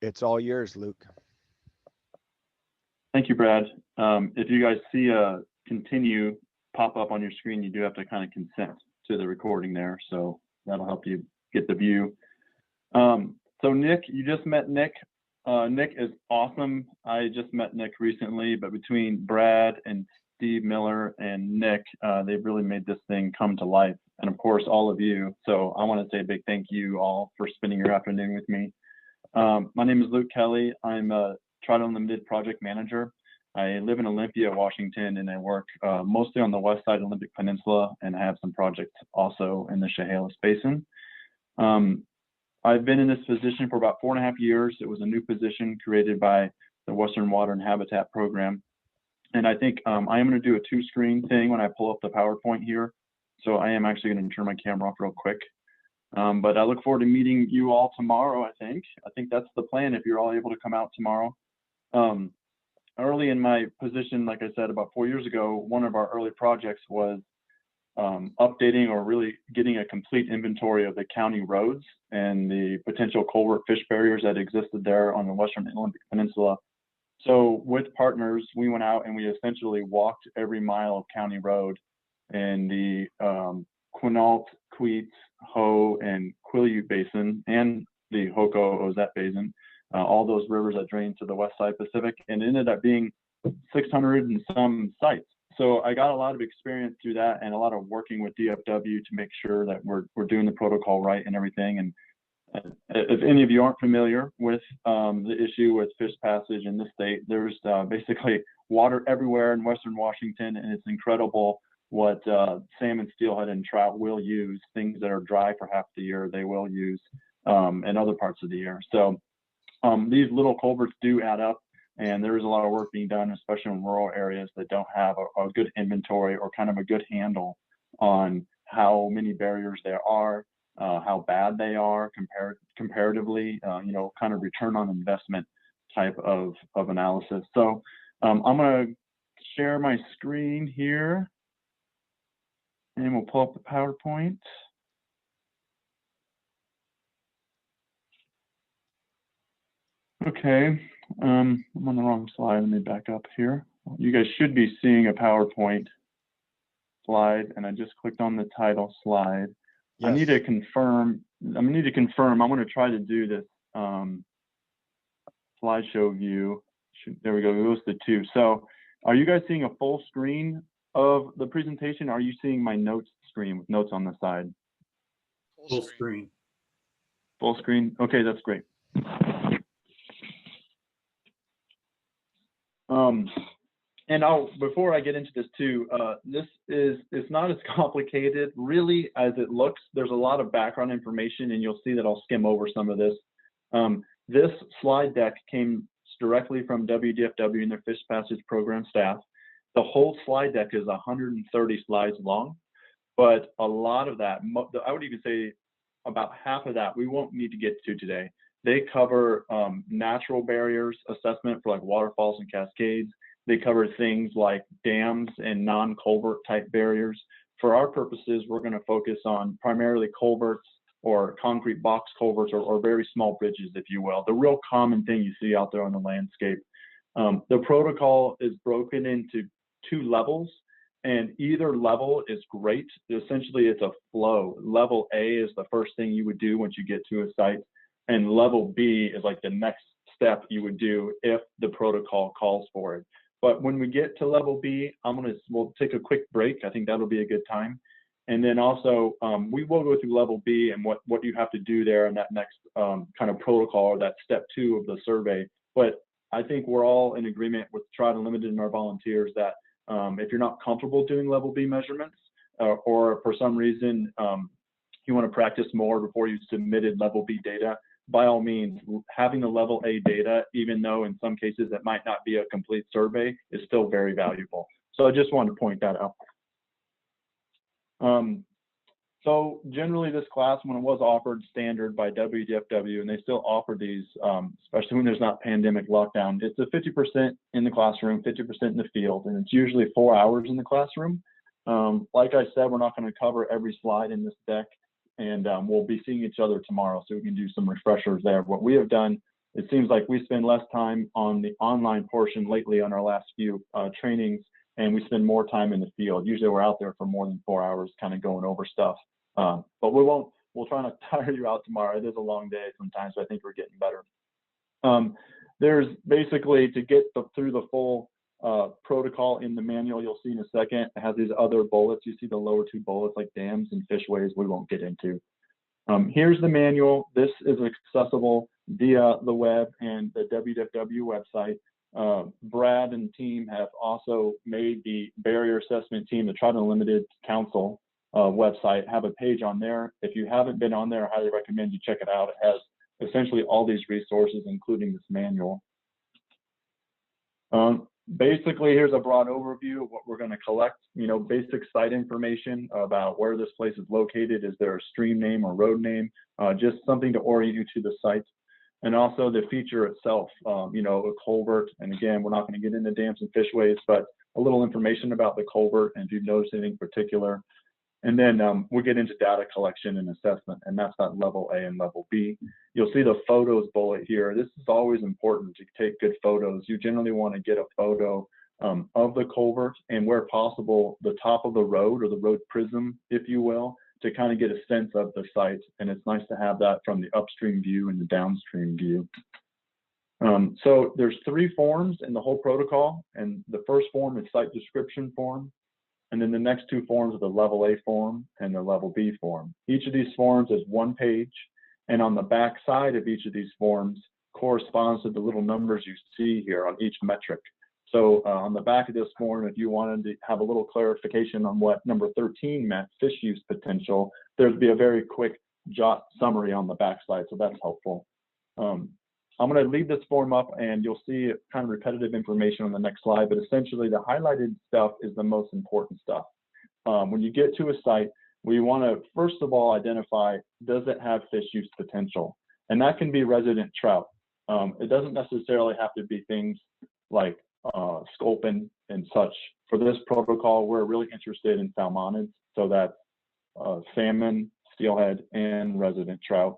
It's all yours, Luke. Thank you, Brad. If you guys see a continue pop up on your screen, you do have to kind of consent to the recording there. So that'll help you get the view. So Nick, you just met Nick. Nick is awesome. I just met Nick recently, but between Brad and Steve Miller and Nick, they've really made this thing come to life. And of course, all of you. So I want to say a big thank you all for spending your afternoon with me. My name is Luke Kelly. I'm a Triad Unlimited project manager. I live in Olympia, Washington, and I work mostly on the west side Olympic Peninsula, and I have some projects also in the Chehalis Basin. I've been in this position for about 4.5 years. It was a new position created by the Western Water and Habitat Program. And I think I am going to do a two-screen thing when I pull up the PowerPoint here. So I am actually going to turn my camera off real quick. But I look forward to meeting you all tomorrow, I think. I think that's the plan if you're all able to come out tomorrow. Early in my position, like I said, about 4 years ago, one of our early projects was updating or really getting a complete inventory of the county roads and the potential culvert fish barriers that existed there on the Western Olympic Peninsula. So with partners, we went out and we essentially walked every mile of county road in the Quinault, Queets, Hoh, and Quileute Basin, and the Hoko-Ozette Basin, all those rivers that drain to the west side Pacific, and it ended up being 600 and some sites. So I got a lot of experience through that and a lot of working with DFW to make sure that we're doing the protocol right and everything. And if any of you aren't familiar with the issue with fish passage in the state, there's basically water everywhere in Western Washington, and it's incredible what salmon, steelhead, and trout will use. Things that are dry for half the year, they will use in other parts of the year. So these little culverts do add up, and there is a lot of work being done, especially in rural areas that don't have a good inventory or kind of a good handle on how many barriers there are, how bad they are comparatively, you know, kind of return on investment type of analysis. So I'm going to share my screen here, and we'll pull up the PowerPoint. Okay, I'm on the wrong slide. Let me back up here. You guys should be seeing a PowerPoint slide, and I just clicked on the title slide. Yes. I need to confirm. I'm going to try to do this slideshow view. There we go. It goes to 2. So, are you guys seeing a full screen of the presentation? Are you seeing my notes screen with notes on the side? Full screen. Full screen. Okay, that's great. And before I get into this too, it's not as complicated really as it looks. There's a lot of background information, and you'll see that I'll skim over some of this. This slide deck came directly from WDFW and their Fish Passage Program staff. The whole slide deck is 130 slides long, but a lot of that, I would even say about half of that, we won't need to get to today. They cover natural barriers assessment for like waterfalls and cascades. They cover things like dams and non-culvert type barriers. For our purposes, we're going to focus on primarily culverts or concrete box culverts or very small bridges, if you will. The real common thing you see out there on the landscape. The protocol is broken into 2 levels, and either level is great. Essentially, it's a flow. Level A is the first thing you would do once you get to a site, and level B is like the next step you would do if the protocol calls for it. But when we get to level B, we'll take a quick break. I think that'll be a good time. And then also, we will go through level B and what you have to do there in that next kind of protocol, or that step 2 of the survey. But I think we're all in agreement with Triad Unlimited and our volunteers that if you're not comfortable doing level B measurements, or for some reason you want to practice more before you submitted level B data, by all means, having the level A data, even though in some cases it might not be a complete survey, is still very valuable. So I just wanted to point that out. So generally this class, when it was offered standard by WDFW, and they still offer these, especially when there's not pandemic lockdown, it's a 50% in the classroom, 50% in the field, and it's usually 4 hours in the classroom. Like I said, we're not going to cover every slide in this deck, and we'll be seeing each other tomorrow so we can do some refreshers there. What we have done it seems like we spend less time on the online portion lately on our last few trainings, and we spend more time in the field. Usually we're out there for more than 4 hours kind of going over stuff. But we'll try not to tire you out tomorrow. It is a long day sometimes, but I think we're getting better. There's basically, to get through the full protocol in the manual, you'll see in a second, it has these other bullets. You see the lower 2 bullets like dams and fishways we won't get into. Here's the manual. This is accessible via the web and the WDFW website. Brad and team have also made the barrier assessment team, the Trout Unlimited Council website, have a page on there. If you haven't been on there, I highly recommend you check it out. It has essentially all these resources, including this manual. Basically, here's a broad overview of what we're going to collect. Basic site information about where this place is located. Is there a stream name or road name? Just something to orient you to the site. And also the feature itself, a culvert. And again, we're not going to get into dams and fishways, but a little information about the culvert and if you've noticed anything particular. And then we'll get into data collection and assessment, and that's that level A and level B. You'll see the photos bullet here. This is always important to take good photos. You generally want to get a photo of the culvert and, where possible, the top of the road or the road prism, if you will, to kind of get a sense of the site. And it's nice to have that from the upstream view and the downstream view. So there's 3 forms in the whole protocol, and the first form is site description form. And then the next 2 forms are the level A form and the level B form. Each of these forms is 1 page, and on the back side of each of these forms corresponds to the little numbers you see here on each metric. So on the back of this form, if you wanted to have a little clarification on what number 13 meant, fish use potential, there'd be a very quick jot summary on the back side, so that's helpful. I'm going to leave this form up, and you'll see kind of repetitive information on the next slide, but essentially the highlighted stuff is the most important stuff. When you get to a site, we want to, first of all, identify, does it have fish use potential? And that can be resident trout. It doesn't necessarily have to be things like sculpin and such. For this protocol, we're really interested in salmonids, so that's salmon, steelhead, and resident trout.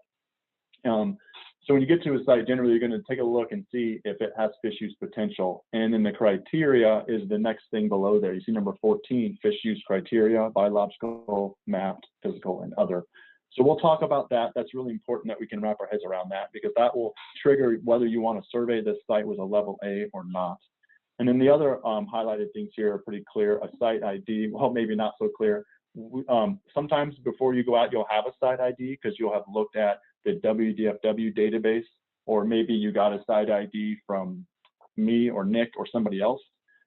So when you get to a site, generally you're going to take a look and see if it has fish use potential. And then the criteria is the next thing below there. You see number 14, fish use criteria, biological, mapped, physical, and other. So we'll talk about that. That's really important that we can wrap our heads around that, because that will trigger whether you want to survey this site with a level A or not. And then the other highlighted things here are pretty clear. A site ID, well, maybe not so clear. Sometimes before you go out, you'll have a site ID because you'll have looked at the WDFW database, or maybe you got a site ID from me or Nick or somebody else.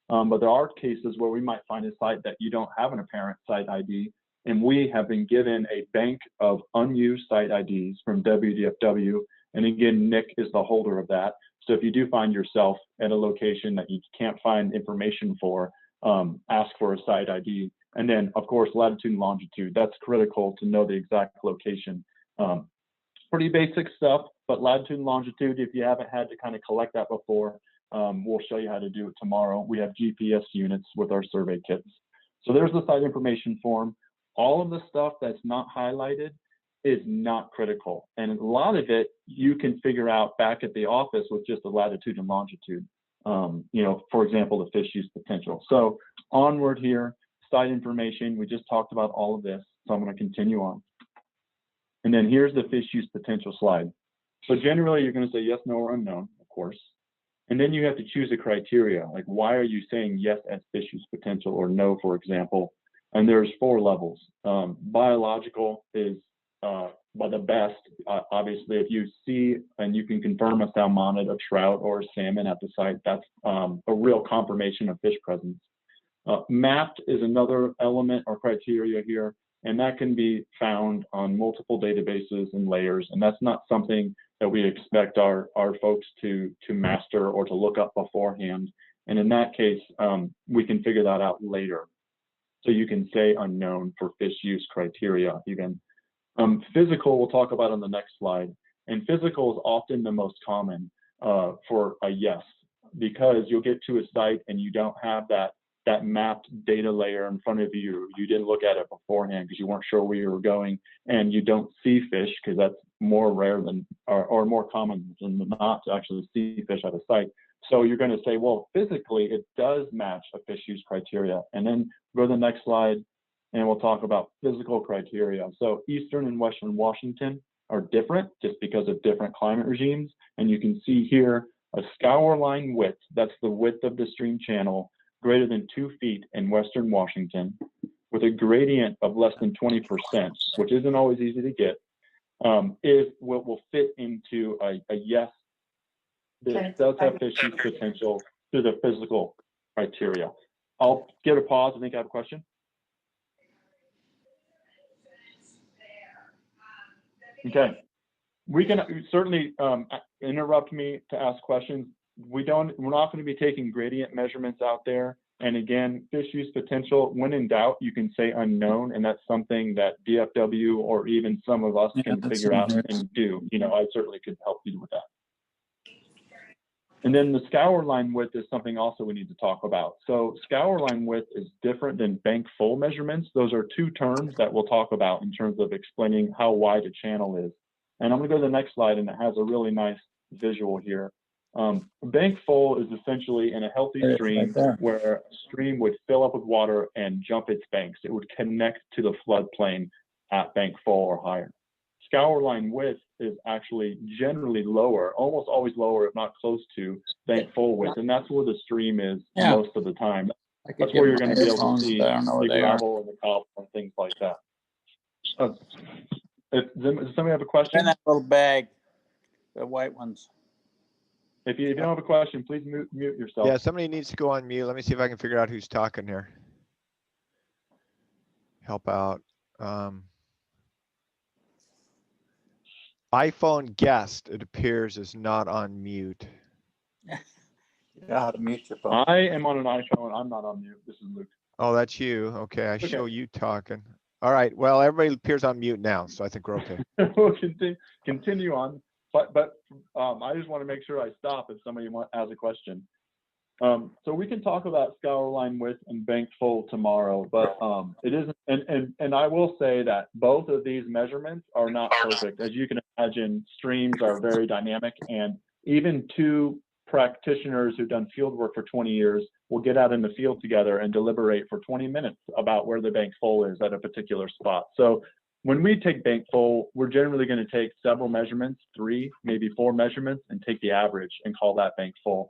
But there are cases where we might find a site that you don't have an apparent site ID, and we have been given a bank of unused site IDs from WDFW. And again, Nick is the holder of that. So if you do find yourself at a location that you can't find information for, ask for a site ID. And then, of course, latitude and longitude. That's critical to know the exact location. Pretty basic stuff, but latitude and longitude, if you haven't had to kind of collect that before, we'll show you how to do it tomorrow. We have GPS units with our survey kits. So there's the site information form. All of the stuff that's not highlighted is not critical. And a lot of it you can figure out back at the office with just the latitude and longitude. For example, the fish use potential. So onward here, site information. We just talked about all of this, so I'm going to continue on. And then here's the fish use potential slide. So generally, you're going to say yes, no, or unknown, of course. And then you have to choose a criteria, like why are you saying yes as fish use potential or no, for example. And there's 4 levels. Biological is by the best. Obviously, if you see and you can confirm a salmonid, a trout, or a salmon at the site, that's a real confirmation of fish presence. Mapped is another element or criteria here, and that can be found on multiple databases and layers, and that's not something that we expect our folks to master or to look up beforehand. And in that case, we can figure that out later. So you can say unknown for fish use criteria even. Physical we'll talk about on the next slide, and physical is often the most common for a yes, because you'll get to a site and you don't have that that mapped data layer in front of you. You didn't look at it beforehand because you weren't sure where you were going, and you don't see fish because that's more rare than, or more common than not to actually see fish at a site. So you're going to say, well, physically, it does match a fish use criteria. And then go to the next slide, and we'll talk about physical criteria. So Eastern and Western Washington are different just because of different climate regimes. And you can see here a scour line width, that's the width of the stream channel, greater than 2 feet in Western Washington, with a gradient of less than 20%, which isn't always easy to get, is what will fit into a yes, this does have fish use potential to the physical criteria. I'll get a pause. I think I have a question. Okay, we can certainly interrupt me to ask questions. We're not going to be taking gradient measurements out there. And again, fish use potential, when in doubt, you can say unknown, and that's something that DFW or even some of us can figure out and do. You know, I certainly could help you with that. And then the scour line width is something also we need to talk about. So scour line width is different than Bankfull measurements. Those are two terms that we'll talk about in terms of explaining how wide a channel is. And I'm going to go to the next slide, and it has a really nice visual here. Bankfull is essentially in a healthy stream where a stream would fill up with water and jump its banks. It would connect to the floodplain at Bankfull or higher. Scour line width is actually generally lower, almost always lower, if not close to Bankfull width, and that's where the stream is most of the time. That's where you're going to be able to see the gravel and the cobble and things like that. Does somebody have a question? In that little bag, the white ones. If you don't have a question, please mute yourself. Yeah, somebody needs to go on mute. Let me see if I can figure out who's talking here. Help out. iPhone guest, it appears, is not on mute. You know how to mute your phone. I am on an iPhone. I'm not on mute. This is Luke. Oh, that's you. Okay, I show you talking. All right. Well, everybody appears on mute now, so I think we're okay. We'll continue on. But I just want to make sure I stop if somebody has a question. So we can talk about scour line width and Bankfull tomorrow, but it isn't. And I will say that both of these measurements are not perfect. As you can imagine, streams are very dynamic, and even two practitioners who've done field work for 20 years will get out in the field together and deliberate for 20 minutes about where the Bankfull is at a particular spot. So when we take Bankfull, we're generally going to take several measurements, 3, maybe 4 measurements, and take the average and call that Bankfull.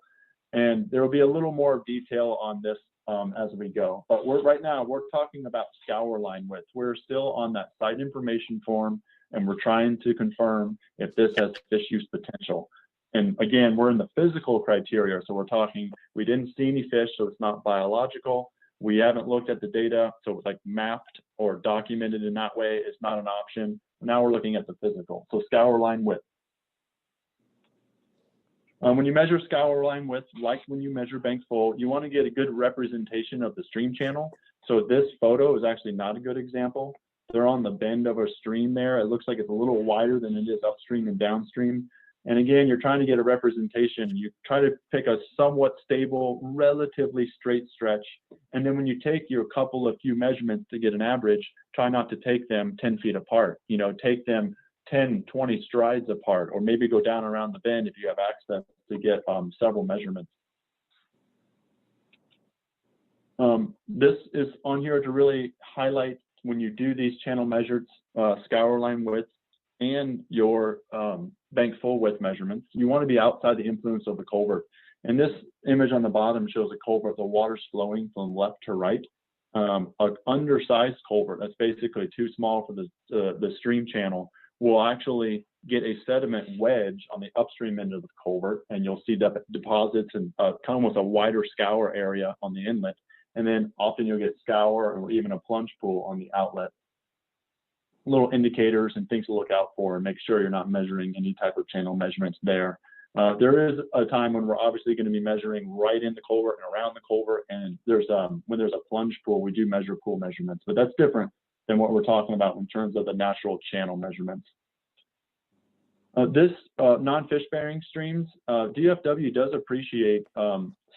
And there will be a little more detail on this as we go. But right now, we're talking about scour line width. We're still on that site information form, and we're trying to confirm if this has fish use potential. And again, we're in the physical criteria. So we're talking, we didn't see any fish, so it's not biological. We haven't looked at the data, so it's like mapped or documented in that way. It's not an option. Now we're looking at the physical. So scour line width. When you measure scour line width, like when you measure Bankfull, you want to get a good representation of the stream channel. So this photo is actually not a good example. They're on the bend of a stream there. It looks like it's a little wider than it is upstream and downstream. And again, you're trying to get a representation. You try to pick a somewhat stable, relatively straight stretch. And then when you take your few measurements to get an average, try not to take them 10 feet apart. You know, take them 10, 20 strides apart, or maybe go down around the bend if you have access to get several measurements. This is on here to really highlight when you do these channel measured scour line widths and your Bankfull width measurements, you want to be outside the influence of the culvert. And this image on the bottom shows a culvert, the water's flowing from left to right. An undersized culvert, that's basically too small for the stream channel, will actually get a sediment wedge on the upstream end of the culvert, and you'll see deposits and kind of almost a wider scour area on the inlet. And then often you'll get scour or even a plunge pool on the outlet. Little indicators and things to look out for, and make sure you're not measuring any type of channel measurements there. There is a time when we're obviously going to be measuring right in the culvert and around the culvert, and when there's a plunge pool, we do measure pool measurements, but that's different than what we're talking about in terms of the natural channel measurements. This non-fish bearing streams, DFW does appreciate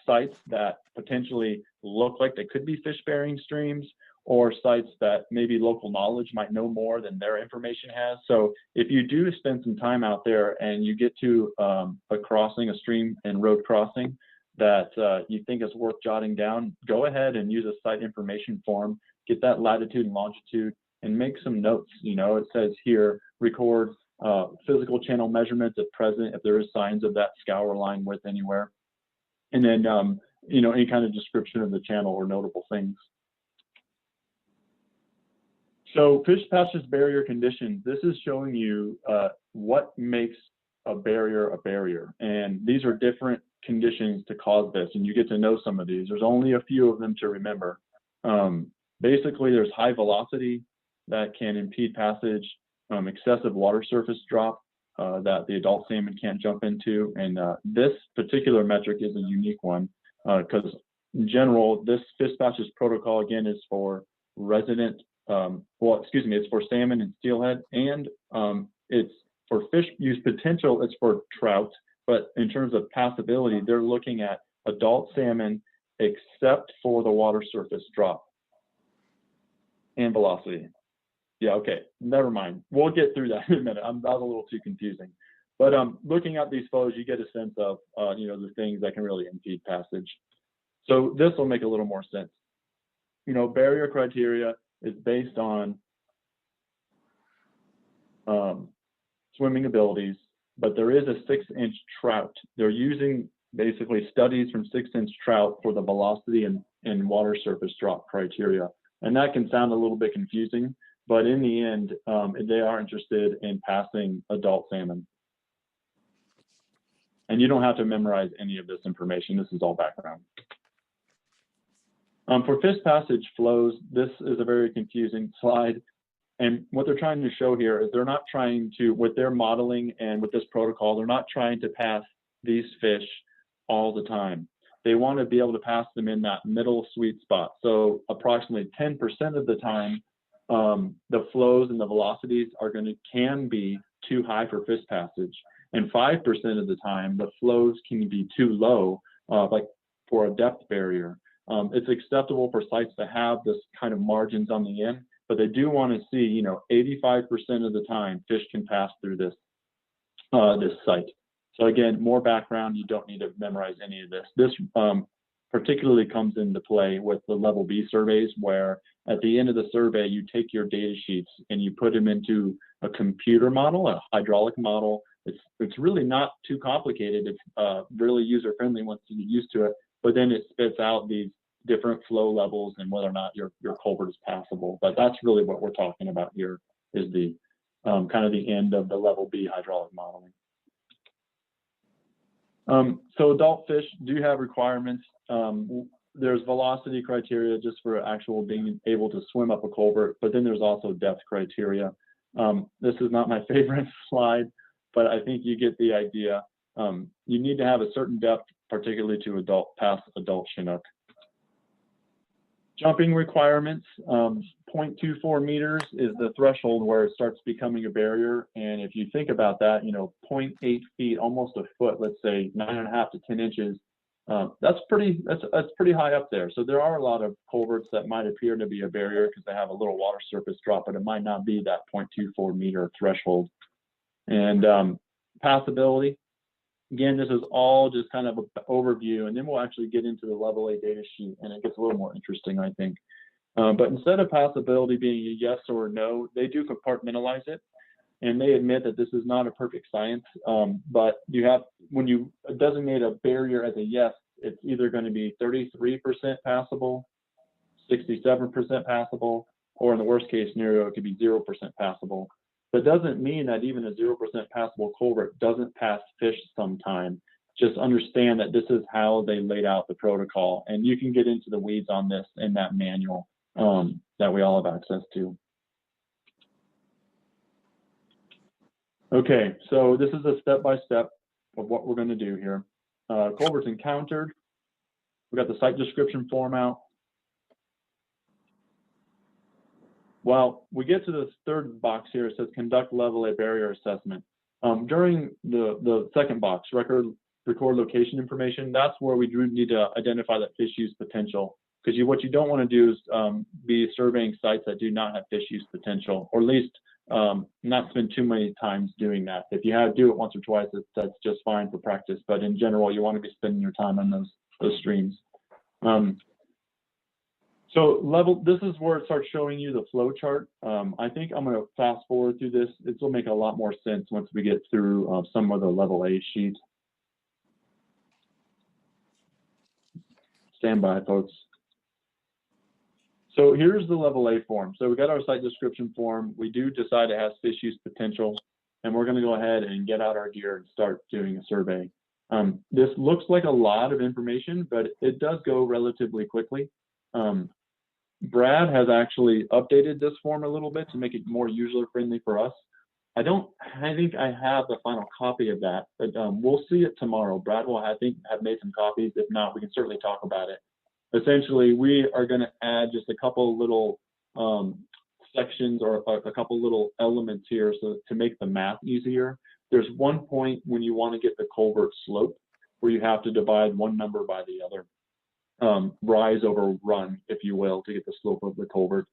sites that potentially look like they could be fish-bearing streams, or sites that maybe local knowledge might know more than their information has. So if you do spend some time out there and you get to a crossing, a stream and road crossing that you think is worth jotting down, go ahead and use a site information form, get that latitude and longitude, and make some notes. You know, it says here, record physical channel measurements at present if there is signs of that scour line width anywhere. And then, you know, any kind of description of the channel or notable things. So fish passage barrier conditions, this is showing you what makes a barrier. And these are different conditions to cause this, and you get to know some of these. There's only a few of them to remember. Basically, there's high velocity that can impede passage, excessive water surface drop that the adult salmon can't jump into. And this particular metric is a unique one because in general, this fish passage protocol, again, is for resident, it's for salmon and steelhead, and it's for fish use potential, it's for trout. But in terms of passability, they're looking at adult salmon except for the water surface drop and velocity. Yeah, okay, never mind. We'll get through that in a minute. That was a little too confusing. But looking at these flows, you get a sense of, you know, the things that can really impede passage. So this will make a little more sense. You know, barrier criteria is based on swimming abilities, but there is a 6-inch trout. They're using basically studies from 6-inch trout for the velocity and water surface drop criteria. And that can sound a little bit confusing, but in the end, they are interested in passing adult salmon. And you don't have to memorize any of this information. This is all background. For fish passage flows, this is a very confusing slide. And what they're trying to show here is they're not trying to, with their modeling and with this protocol, they're not trying to pass these fish all the time. They want to be able to pass them in that middle sweet spot. So approximately 10% of the time, the flows and the velocities can be too high for fish passage. And 5% of the time, the flows can be too low, like for a depth barrier. It's acceptable for sites to have this kind of margins on the end, but they do want to see, you know, 85% of the time fish can pass through this site. So again, more background, you don't need to memorize any of this. This particularly comes into play with the level B surveys, where at the end of the survey, you take your data sheets and you put them into a computer model, a hydraulic model. It's really not too complicated. It's really user-friendly once you get used to it, but then it spits out these different flow levels and whether or not your culvert is passable. But that's really what we're talking about here, is the kind of the end of the level B hydraulic modeling. So adult fish do have requirements. There's velocity criteria just for actual being able to swim up a culvert, but then there's also depth criteria. This is not my favorite slide, but I think you get the idea. You need to have a certain depth, particularly to pass adult Chinook. Jumping requirements, 0.24 meters is the threshold where it starts becoming a barrier. And if you think about that, you know, 0.8 feet, almost a foot, let's say 9.5 to 10 inches, that's pretty high up there. So there are a lot of culverts that might appear to be a barrier because they have a little water surface drop, but it might not be that 0.24 meter threshold. And passability, again, this is all just kind of an overview, and then we'll actually get into the level A data sheet, and it gets a little more interesting, I think. But instead of passability being a yes or a no, they do compartmentalize it, and they admit that this is not a perfect science. But you have, when you designate a barrier as a yes, it's either going to be 33% passable, 67% passable, or in the worst case scenario, it could be 0% passable. That doesn't mean that even a 0% passable culvert doesn't pass fish sometime. Just understand that this is how they laid out the protocol, and you can get into the weeds on this in that manual that we all have access to. Okay, so this is a step-by-step of what we're going to do here. Culverts encountered. We got the site description form out. Well, we get to the third box here. It says conduct level A barrier assessment. During the second box, record record location information, that's where we do need to identify that fish use potential. Because what you don't want to do is be surveying sites that do not have fish use potential, or at least not spend too many times doing that. If you have to do it once or twice, that's just fine for practice. But in general, you want to be spending your time on those streams. So this is where it starts showing you the flow chart. I think I'm going to fast forward through this. This will make a lot more sense once we get through some of the level A sheet. Stand by, folks. So here's the level A form. So we got our site description form. We do decide it has fish use potential, and we're going to go ahead and get out our gear and start doing a survey. This looks like a lot of information, but it does go relatively quickly. Brad has actually updated this form a little bit to make it more user-friendly for us. I think I have the final copy of that, but we'll see it tomorrow. Brad will, I think, have made some copies. If not, we can certainly talk about it. Essentially, we are going to add just a couple little sections or a couple little elements here so to make the math easier. There's one point when you want to get the culvert slope where you have to divide one number by the other. Rise over run, if you will, to get the slope of the culvert.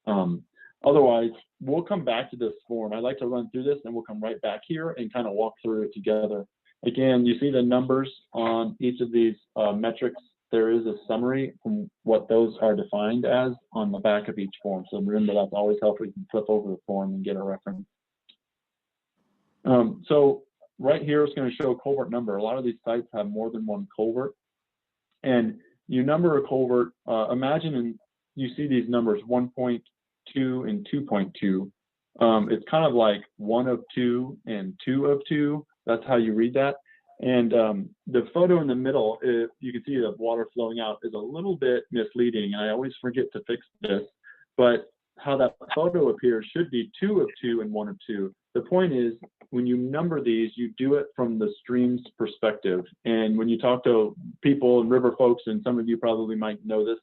Otherwise, we'll come back to this form. I'd like to run through this and we'll come right back here and kind of walk through it together. Again, you see the numbers on each of these metrics. There is a summary from what those are defined as on the back of each form. So remember, that's always helpful. You can flip over the form and get a reference. So right here, it's going to show culvert number. A lot of these sites have more than one culvert. And you number a culvert, imagine you see these numbers 1.2 and 2.2. It's kind of like 1 of 2 and 2 of 2. That's how you read that. And the photo in the middle, you can see the water flowing out, is a little bit misleading. And I always forget to fix this, but how that photo appears should be 2 of 2 and 1 of 2. The point is, when you number these, you do it from the stream's perspective. And when you talk to people and river folks, and some of you probably might know this,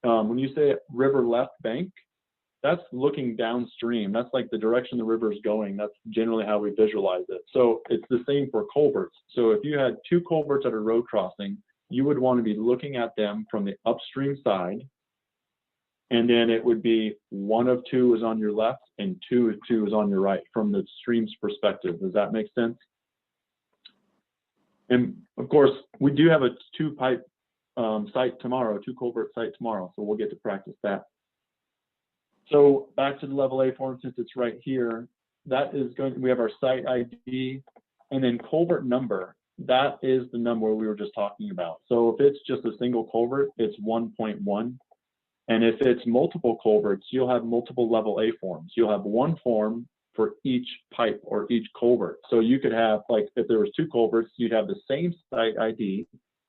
when you say river left bank, that's looking downstream. That's like the direction the river is going. That's generally how we visualize it. So it's the same for culverts. So if you had 2 culverts at a road crossing, you would want to be looking at them from the upstream side. And then it would be 1 of 2 is on your left and 2 of 2 is on your right from the stream's perspective. Does that make sense? And of course, we do have a 2-pipe site tomorrow, 2 culvert site tomorrow. So we'll get to practice that. So back to the level A form, since it's right here, that is we have our site ID and then culvert number. That is the number we were just talking about. So if it's just a single culvert, it's 1.1. And if it's multiple culverts, you'll have multiple level A forms. You'll have one form for each pipe or each culvert. So you could have, like, if there was 2 culverts, you'd have the same site ID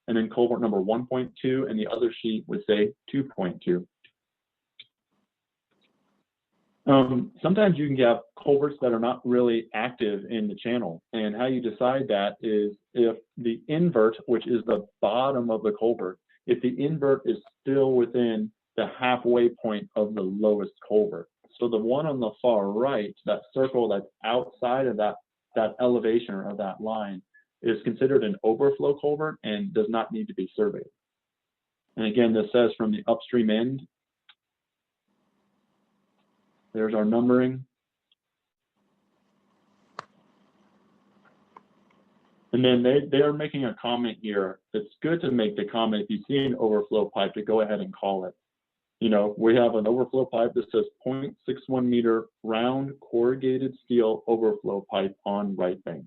and then culvert number 1.2, and the other sheet would say 2.2. Sometimes you can have culverts that are not really active in the channel. And how you decide that is if the invert, which is the bottom of the culvert, if the invert is still within the halfway point of the lowest culvert. So the one on the far right, that circle that's outside of that elevation or that line, is considered an overflow culvert and does not need to be surveyed. And again, this says from the upstream end. There's our numbering. And then they are making a comment here. It's good to make the comment if you see an overflow pipe to go ahead and call it. You know, we have an overflow pipe that says 0.61 meter round corrugated steel overflow pipe on right bank.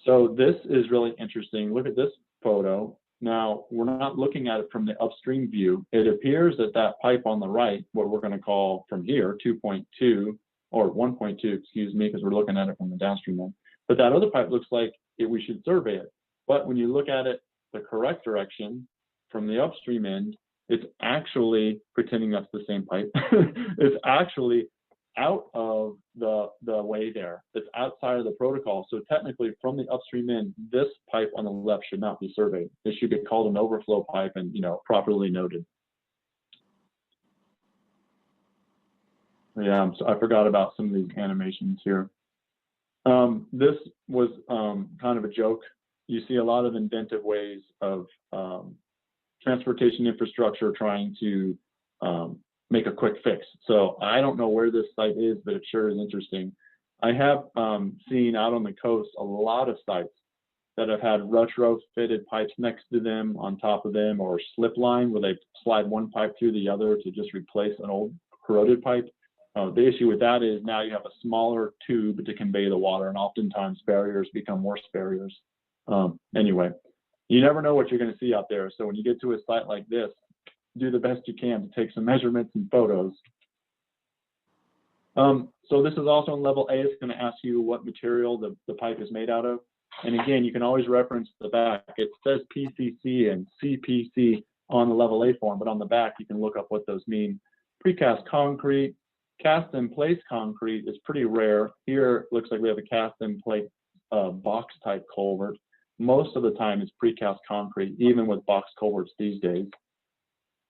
So this is really interesting. Look at this photo. Now, we're not looking at it from the upstream view. It appears that that pipe on the right, what we're going to call from here 2.2 or 1.2, excuse me, because we're looking at it from the downstream end. But that other pipe looks like we should survey it. But when you look at it the correct direction from the upstream end, it's actually pretending that's the same pipe. It's actually out of the way there. It's outside of the protocol. So technically from the upstream end, this pipe on the left should not be surveyed. It should get called an overflow pipe and, you know, properly noted. Yeah, so I forgot about some of these animations here. This was kind of a joke. You see a lot of inventive ways of transportation infrastructure trying to make a quick fix. So I don't know where this site is, but it sure is interesting. I have seen out on the coast a lot of sites that have had retrofitted pipes next to them, on top of them, or slip line where they slide one pipe through the other to just replace an old corroded pipe. The issue with that is now you have a smaller tube to convey the water, and oftentimes barriers become worse barriers. Anyway, you never know what you're going to see out there. So when you get to a site like this, do the best you can to take some measurements and photos. So this is also in level A. It's going to ask you what material the pipe is made out of. And again, you can always reference the back. It says PCC and CPC on the level A form, but on the back, you can look up what those mean. Precast concrete, cast in place concrete is pretty rare. Here, looks like we have a cast in place box type culvert. Most of the time it's precast concrete, even with box culverts these days.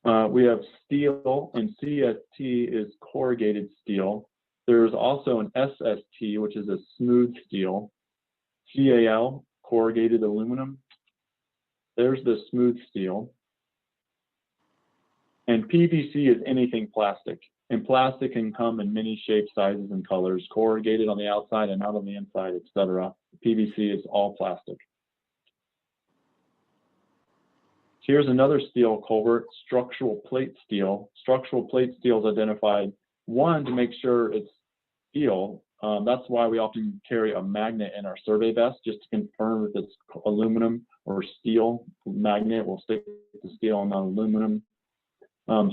We have steel, and CST is corrugated steel. There's also an SST, which is a smooth steel. CAL, corrugated aluminum. There's the smooth steel. And PVC is anything plastic. And plastic can come in many shapes, sizes, and colors, corrugated on the outside and out on the inside, etc. PVC is all plastic. Here's another steel culvert, structural plate steel. Structural plate steel is identified, one, to make sure it's steel. That's why we often carry a magnet in our survey vest, just to confirm if it's aluminum or steel. Magnet will stick to steel and not aluminum.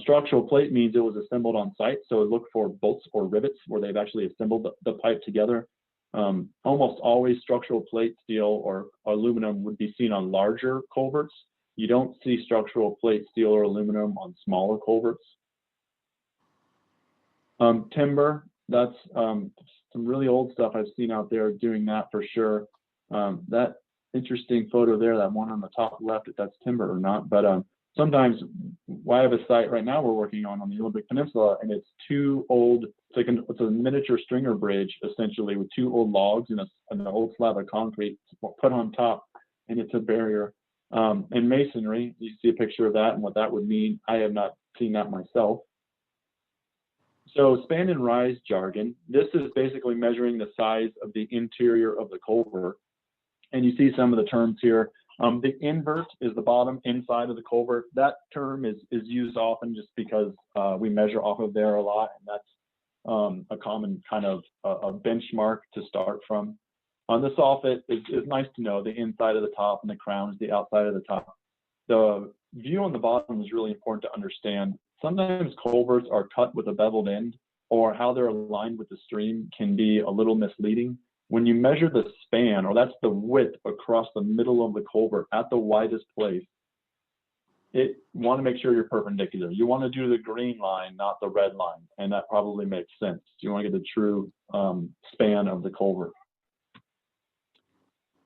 Structural plate means it was assembled on site, so look for bolts or rivets where they've actually assembled the pipe together. Almost always structural plate steel or aluminum would be seen on larger culverts. You don't see structural plate steel or aluminum on smaller culverts. Timber, that's some really old stuff I've seen out there doing that for sure. That interesting photo there, that one on the top left, if that's timber or not. But sometimes I have a site right now we're working on the Olympic Peninsula, and it's two old, it's a miniature stringer bridge, essentially, with two old logs and an old slab of concrete put on top, and it's a barrier. And masonry, you see a picture of that and what that would mean. I have not seen that myself. So span and rise jargon, this is basically measuring the size of the interior of the culvert. And you see some of the terms here. The invert is the bottom inside of the culvert. That term is used often just because we measure off of there a lot, and that's a common kind of a benchmark to start from. On the soffit, it's nice to know the inside of the top and the crown is the outside of the top. The view on the bottom is really important to understand. Sometimes culverts are cut with a beveled end, or how they're aligned with the stream can be a little misleading. When you measure the span, or that's the width across the middle of the culvert at the widest place, you want to make sure you're perpendicular. You want to do the green line, not the red line, and that probably makes sense. You want to get the true span of the culvert.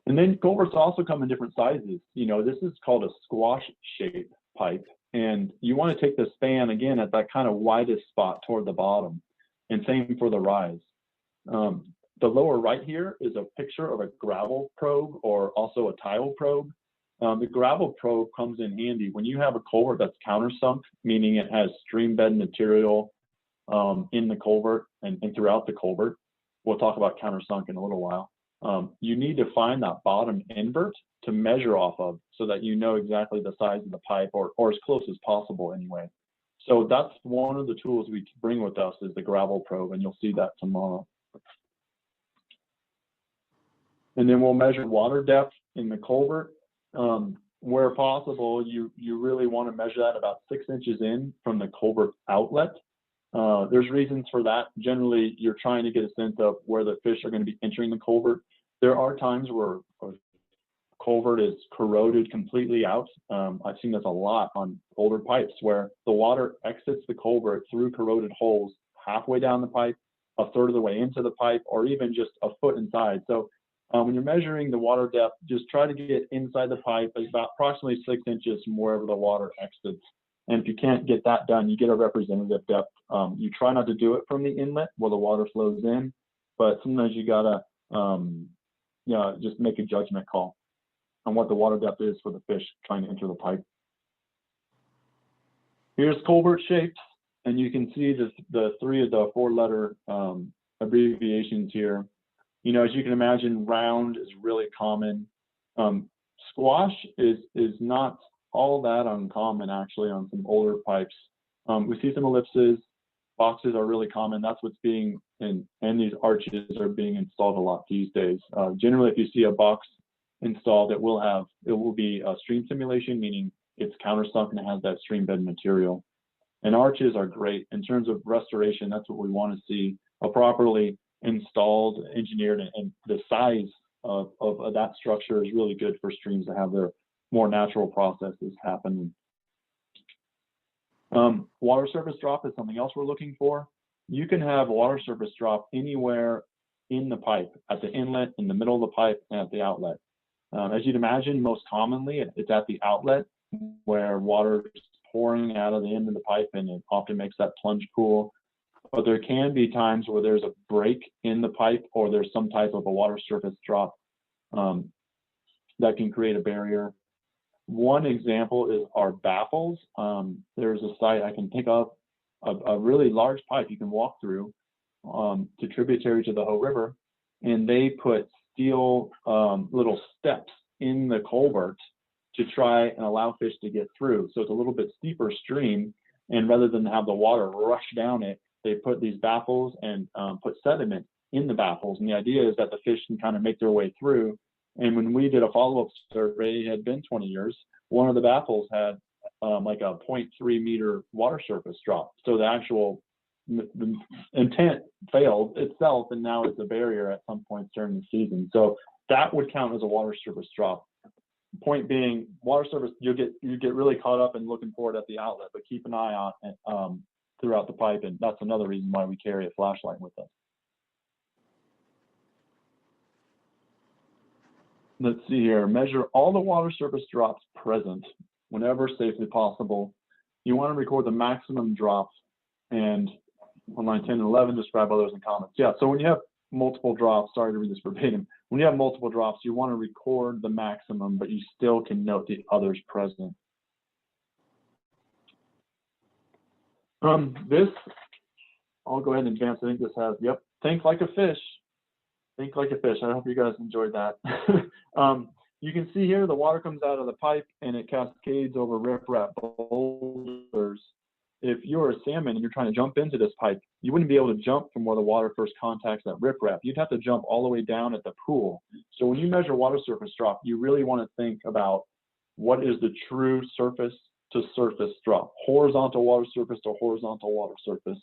And then culverts also come in different sizes. You know, this is called a squash shape pipe, and you want to take the span again at that kind of widest spot toward the bottom, and same for the rise. The lower right here is a picture of a gravel probe, or also a tile probe. The gravel probe comes in handy when you have a culvert that's countersunk, meaning it has stream bed material in the culvert and throughout the culvert. We'll talk about countersunk in a little while. You need to find that bottom invert to measure off of, so that you know exactly the size of the pipe, or as close as possible anyway. So that's one of the tools we bring with us, is the gravel probe, and you'll see that tomorrow. And then we'll measure water depth in the culvert. Where possible, you really want to measure that about 6 inches in from the culvert outlet. There's reasons for that. Generally, you're trying to get a sense of where the fish are going to be entering the culvert. There are times where a culvert is corroded completely out. I've seen this a lot on older pipes, where the water exits the culvert through corroded holes halfway down the pipe, a third of the way into the pipe, or even just a foot inside. So when you're measuring the water depth, just try to get inside the pipe about approximately 6 inches from wherever the water exits. And if you can't get that done, you get a representative depth. You try not to do it from the inlet where the water flows in, but sometimes you gotta just make a judgment call on what the water depth is for the fish trying to enter the pipe. Here's Culvert Shapes, and you can see the 3 of the 4-letter abbreviations here. You know, as you can imagine, round is really common. Squash is not all that uncommon actually on some older pipes. We see some ellipses. Boxes are really common. That's what's being, and these arches are being installed a lot these days. Generally, if you see a box installed, it will be a stream simulation, meaning it's countersunk and it has that stream bed material. And arches are great in terms of restoration. That's what we want to see, a properly installed, engineered, and the size of that structure is really good for streams to have their more natural processes happen. Water surface drop is something else we're looking for. You can have water surface drop anywhere in the pipe, at the inlet, in the middle of the pipe, and at the outlet. As you'd imagine, most commonly it's at the outlet where water is pouring out of the end of the pipe, and it often makes that plunge pool. But there can be times where there's a break in the pipe, or there's some type of a water surface drop that can create a barrier. One example is our baffles. There's a site I can pick up a really large pipe you can walk through to tributary to the Hoh River, and they put steel little steps in the culvert to try and allow fish to get through. So it's a little bit steeper stream, and rather than have the water rush down it, they put these baffles and put sediment in the baffles. And the idea is that the fish can kind of make their way through. And when we did a follow-up survey, it had been 20 years, one of the baffles had like a 0.3 meter water surface drop. So the actual the intent failed itself, and now it's a barrier at some points during the season. So that would count as a water surface drop. Point being, water surface, you get really caught up in looking for it at the outlet, but keep an eye on it throughout the pipe, and that's another reason why we carry a flashlight with us. Let's see here. Measure all the water surface drops present whenever safely possible. You want to record the maximum drops, and on line 10 and 11, describe others in comments. Yeah, so when you have multiple drops, sorry to read this verbatim, when you have multiple drops, you want to record the maximum, but you still can note the others present. This, I'll go ahead and advance. I think this has, yep, think like a fish. Think like a fish. I hope you guys enjoyed that. You can see here the water comes out of the pipe and it cascades over riprap boulders. If you're a salmon and you're trying to jump into this pipe, you wouldn't be able to jump from where the water first contacts that riprap. You'd have to jump all the way down at the pool. So when you measure water surface drop, you really want to think about what is the true surface to surface drop, horizontal water surface to horizontal water surface.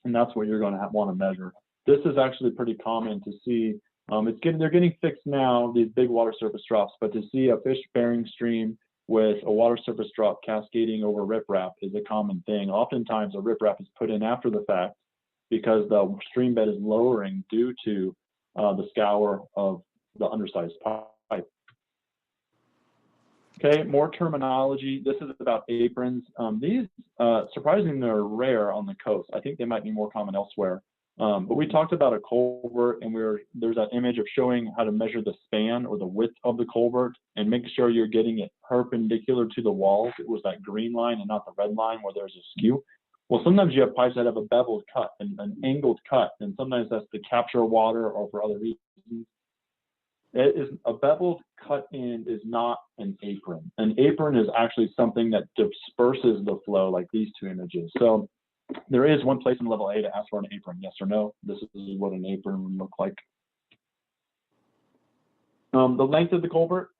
And that's what you're going to want to measure. This is actually pretty common to see. They're getting fixed now, these big water surface drops, but to see a fish-bearing stream with a water surface drop cascading over riprap is a common thing. Oftentimes, a riprap is put in after the fact because the stream bed is lowering due to the scour of the undersized pipe. Okay, more terminology. This is about aprons. These, surprisingly, are rare on the coast. I think they might be more common elsewhere. But we talked about a culvert, and there's that image of showing how to measure the span or the width of the culvert and make sure you're getting it perpendicular to the walls. It was that green line and not the red line where there's a skew. Well, sometimes you have pipes that have a beveled cut and an angled cut, and sometimes that's to capture water or for other reasons. A beveled cut end is not an apron. An apron is actually something that disperses the flow, like these two images. So there is one place in level A to ask for an apron, yes or no. This is what an apron would look like. The length of the culvert,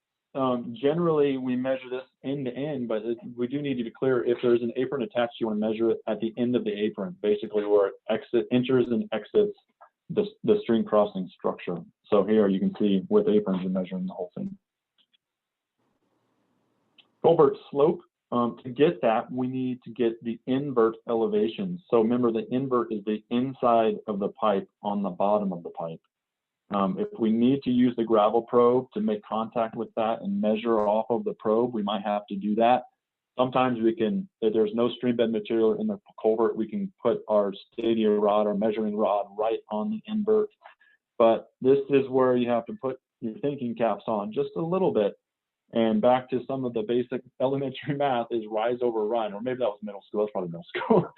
generally we measure this end to end, but we do need to be clear, if there's an apron attached, you want to measure it at the end of the apron, basically where it enters and exits the stream crossing structure. So here you can see with aprons you're measuring the whole thing. Culvert slope. To get that, we need to get the invert elevations. So remember, the invert is the inside of the pipe on the bottom of the pipe. If we need to use the gravel probe to make contact with that and measure off of the probe, we might have to do that. Sometimes we can, if there's no stream bed material in the culvert, we can put our stadia rod or measuring rod right on the invert. but this is where you have to put your thinking caps on just a little bit. And back to some of the basic elementary math is rise over run, or maybe that was middle school, that's probably middle school.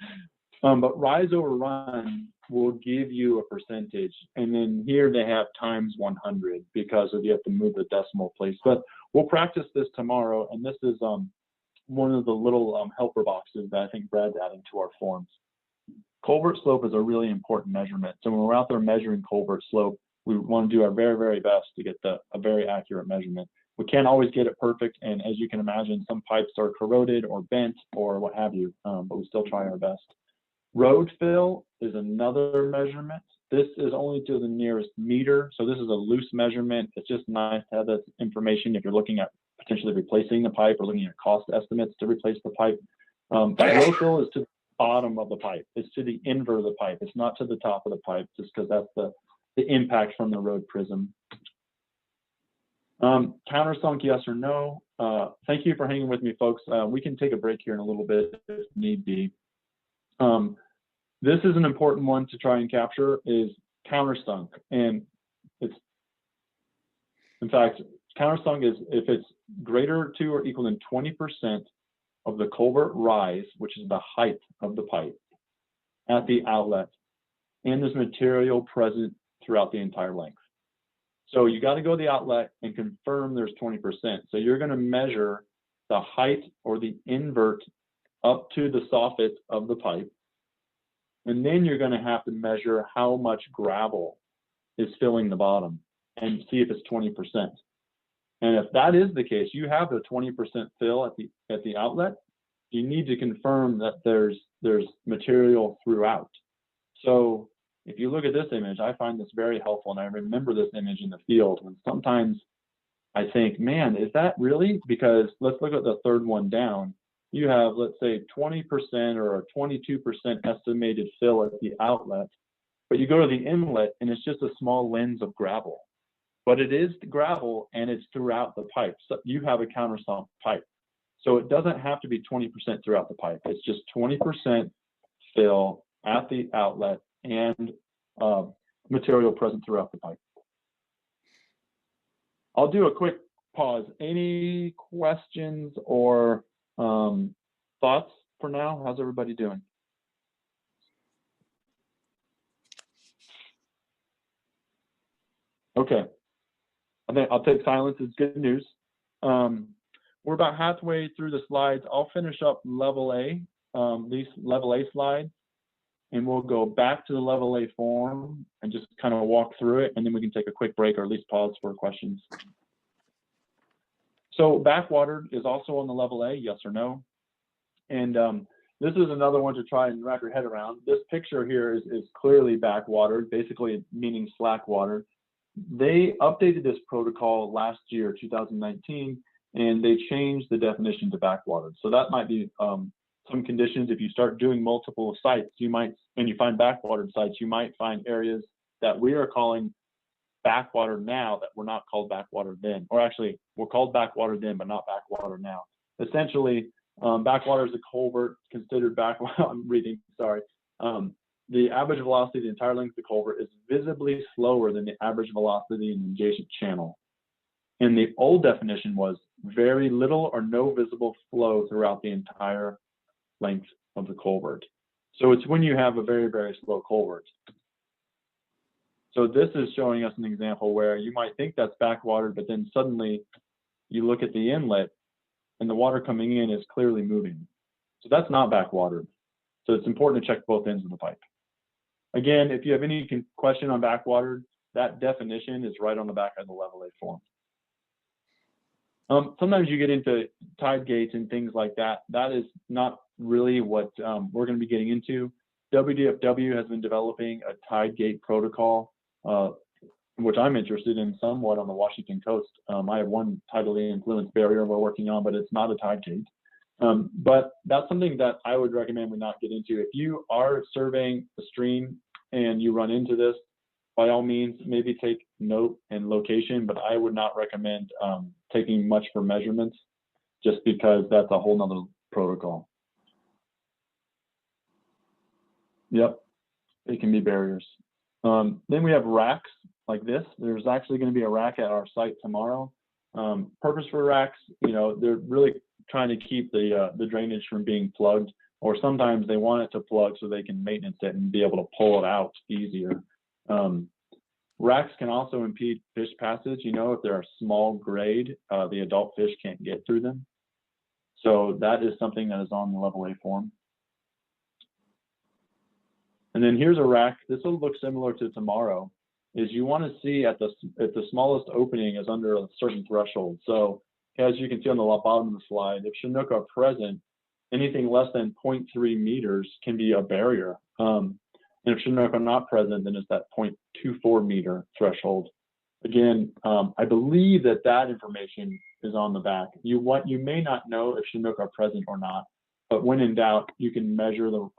But rise over run will give you a percentage. And then here they have times 100 because you have to move the decimal place. But we'll practice this tomorrow. And this is one of the little helper boxes that I think Brad's adding to our forms. Culvert slope is a really important measurement. So when we're out there measuring culvert slope, we want to do our very, very best to get a very accurate measurement. We can't always get it perfect, and as you can imagine, some pipes are corroded or bent or what have you, but we still try our best. Road fill is another measurement. This is only to the nearest meter, so this is a loose measurement. It's just nice to have this information if you're looking at potentially replacing the pipe or looking at cost estimates to replace the pipe. Road fill is to the bottom of the pipe. It's to the invert of the pipe. It's not to the top of the pipe, just because that's the impact from the road prism. Countersunk, yes or no? Thank you for hanging with me, folks. We can take a break here in a little bit if need be. This is an important one to try and capture, is countersunk. And it's, in fact, countersunk is if it's greater to or equal than 20% of the culvert rise, which is the height of the pipe at the outlet, and there's material present throughout the entire length. So you got to go to the outlet and confirm there's 20%. So you're going to measure the height or the invert up to the soffit of the pipe. And then you're going to have to measure how much gravel is filling the bottom and see if it's 20%. And if that is the case, you have the 20% fill at the outlet. You need to confirm that there's material throughout. So if you look at this image, I find this very helpful, and I remember this image in the field. And sometimes I think, man, is that really? Because let's look at the third one down. You have, let's say, 20% or a 22% estimated fill at the outlet, but you go to the inlet and it's just a small lens of gravel. But it is gravel and it's throughout the pipe. So you have a countersunk pipe. So it doesn't have to be 20% throughout the pipe. It's just 20% fill at the outlet and material present throughout the pipe. I'll do a quick pause. Any questions or thoughts for now? How's everybody doing? Okay. I think I'll take silence as good news. We're about halfway through the slides. I'll finish up level A, these level A slides, and we'll go back to the level A form and just kind of walk through it, and then we can take a quick break or at least pause for questions. So backwatered is also on the level A, yes or no? And this is another one to try and wrap your head around. This picture here is clearly backwatered, basically meaning slack water. They updated this protocol last year, 2019, and they changed the definition to backwatered. So that might be some conditions. If you start doing multiple sites, you might, when you find backwatered sites, you might find areas that we are calling backwater now that were not called backwater then, or actually were called backwater then, but not backwater now. Essentially, backwater is a culvert considered backwater. I'm reading, sorry. The average velocity of the entire length of the culvert is visibly slower than the average velocity in the adjacent channel. And the old definition was very little or no visible flow throughout the entire length of the culvert. So it's when you have a very, very slow culvert. So this is showing us an example where you might think that's backwatered, but then suddenly you look at the inlet and the water coming in is clearly moving. So that's not backwatered. So it's important to check both ends of the pipe. Again, if you have any question on backwatered, that definition is right on the back of the level A form. Sometimes you get into tide gates and things like that. That is not really what we're going to be getting into. WDFW has been developing a tide gate protocol, which I'm interested in somewhat on the Washington coast. I have one tidally influenced barrier we're working on, but it's not a tide gate. But that's something that I would recommend we not get into. If you are surveying a stream and you run into this, by all means, maybe take note and location, but I would not recommend taking much for measurements just because that's a whole nother protocol. Yep, it can be barriers. Then we have racks. like this. There's actually going to be a rack at our site tomorrow. Purpose for racks, they're really trying to keep the drainage from being plugged, or sometimes they want it to plug so they can maintenance it and be able to pull it out easier. Racks can also impede fish passage. If they're a small grade, the adult fish can't get through them. So that is something that is on the level A form. And then here's a rack. This will look similar to tomorrow. Is you want to see at the smallest opening is under a certain threshold. So as you can see on the bottom of the slide, if Chinook are present, anything less than 0.3 meters can be a barrier. And if Chinook are not present, then it's that 0.24 meter threshold. Again, I believe that information is on the back. You may not know if Chinook are present or not, but when in doubt, you can measure the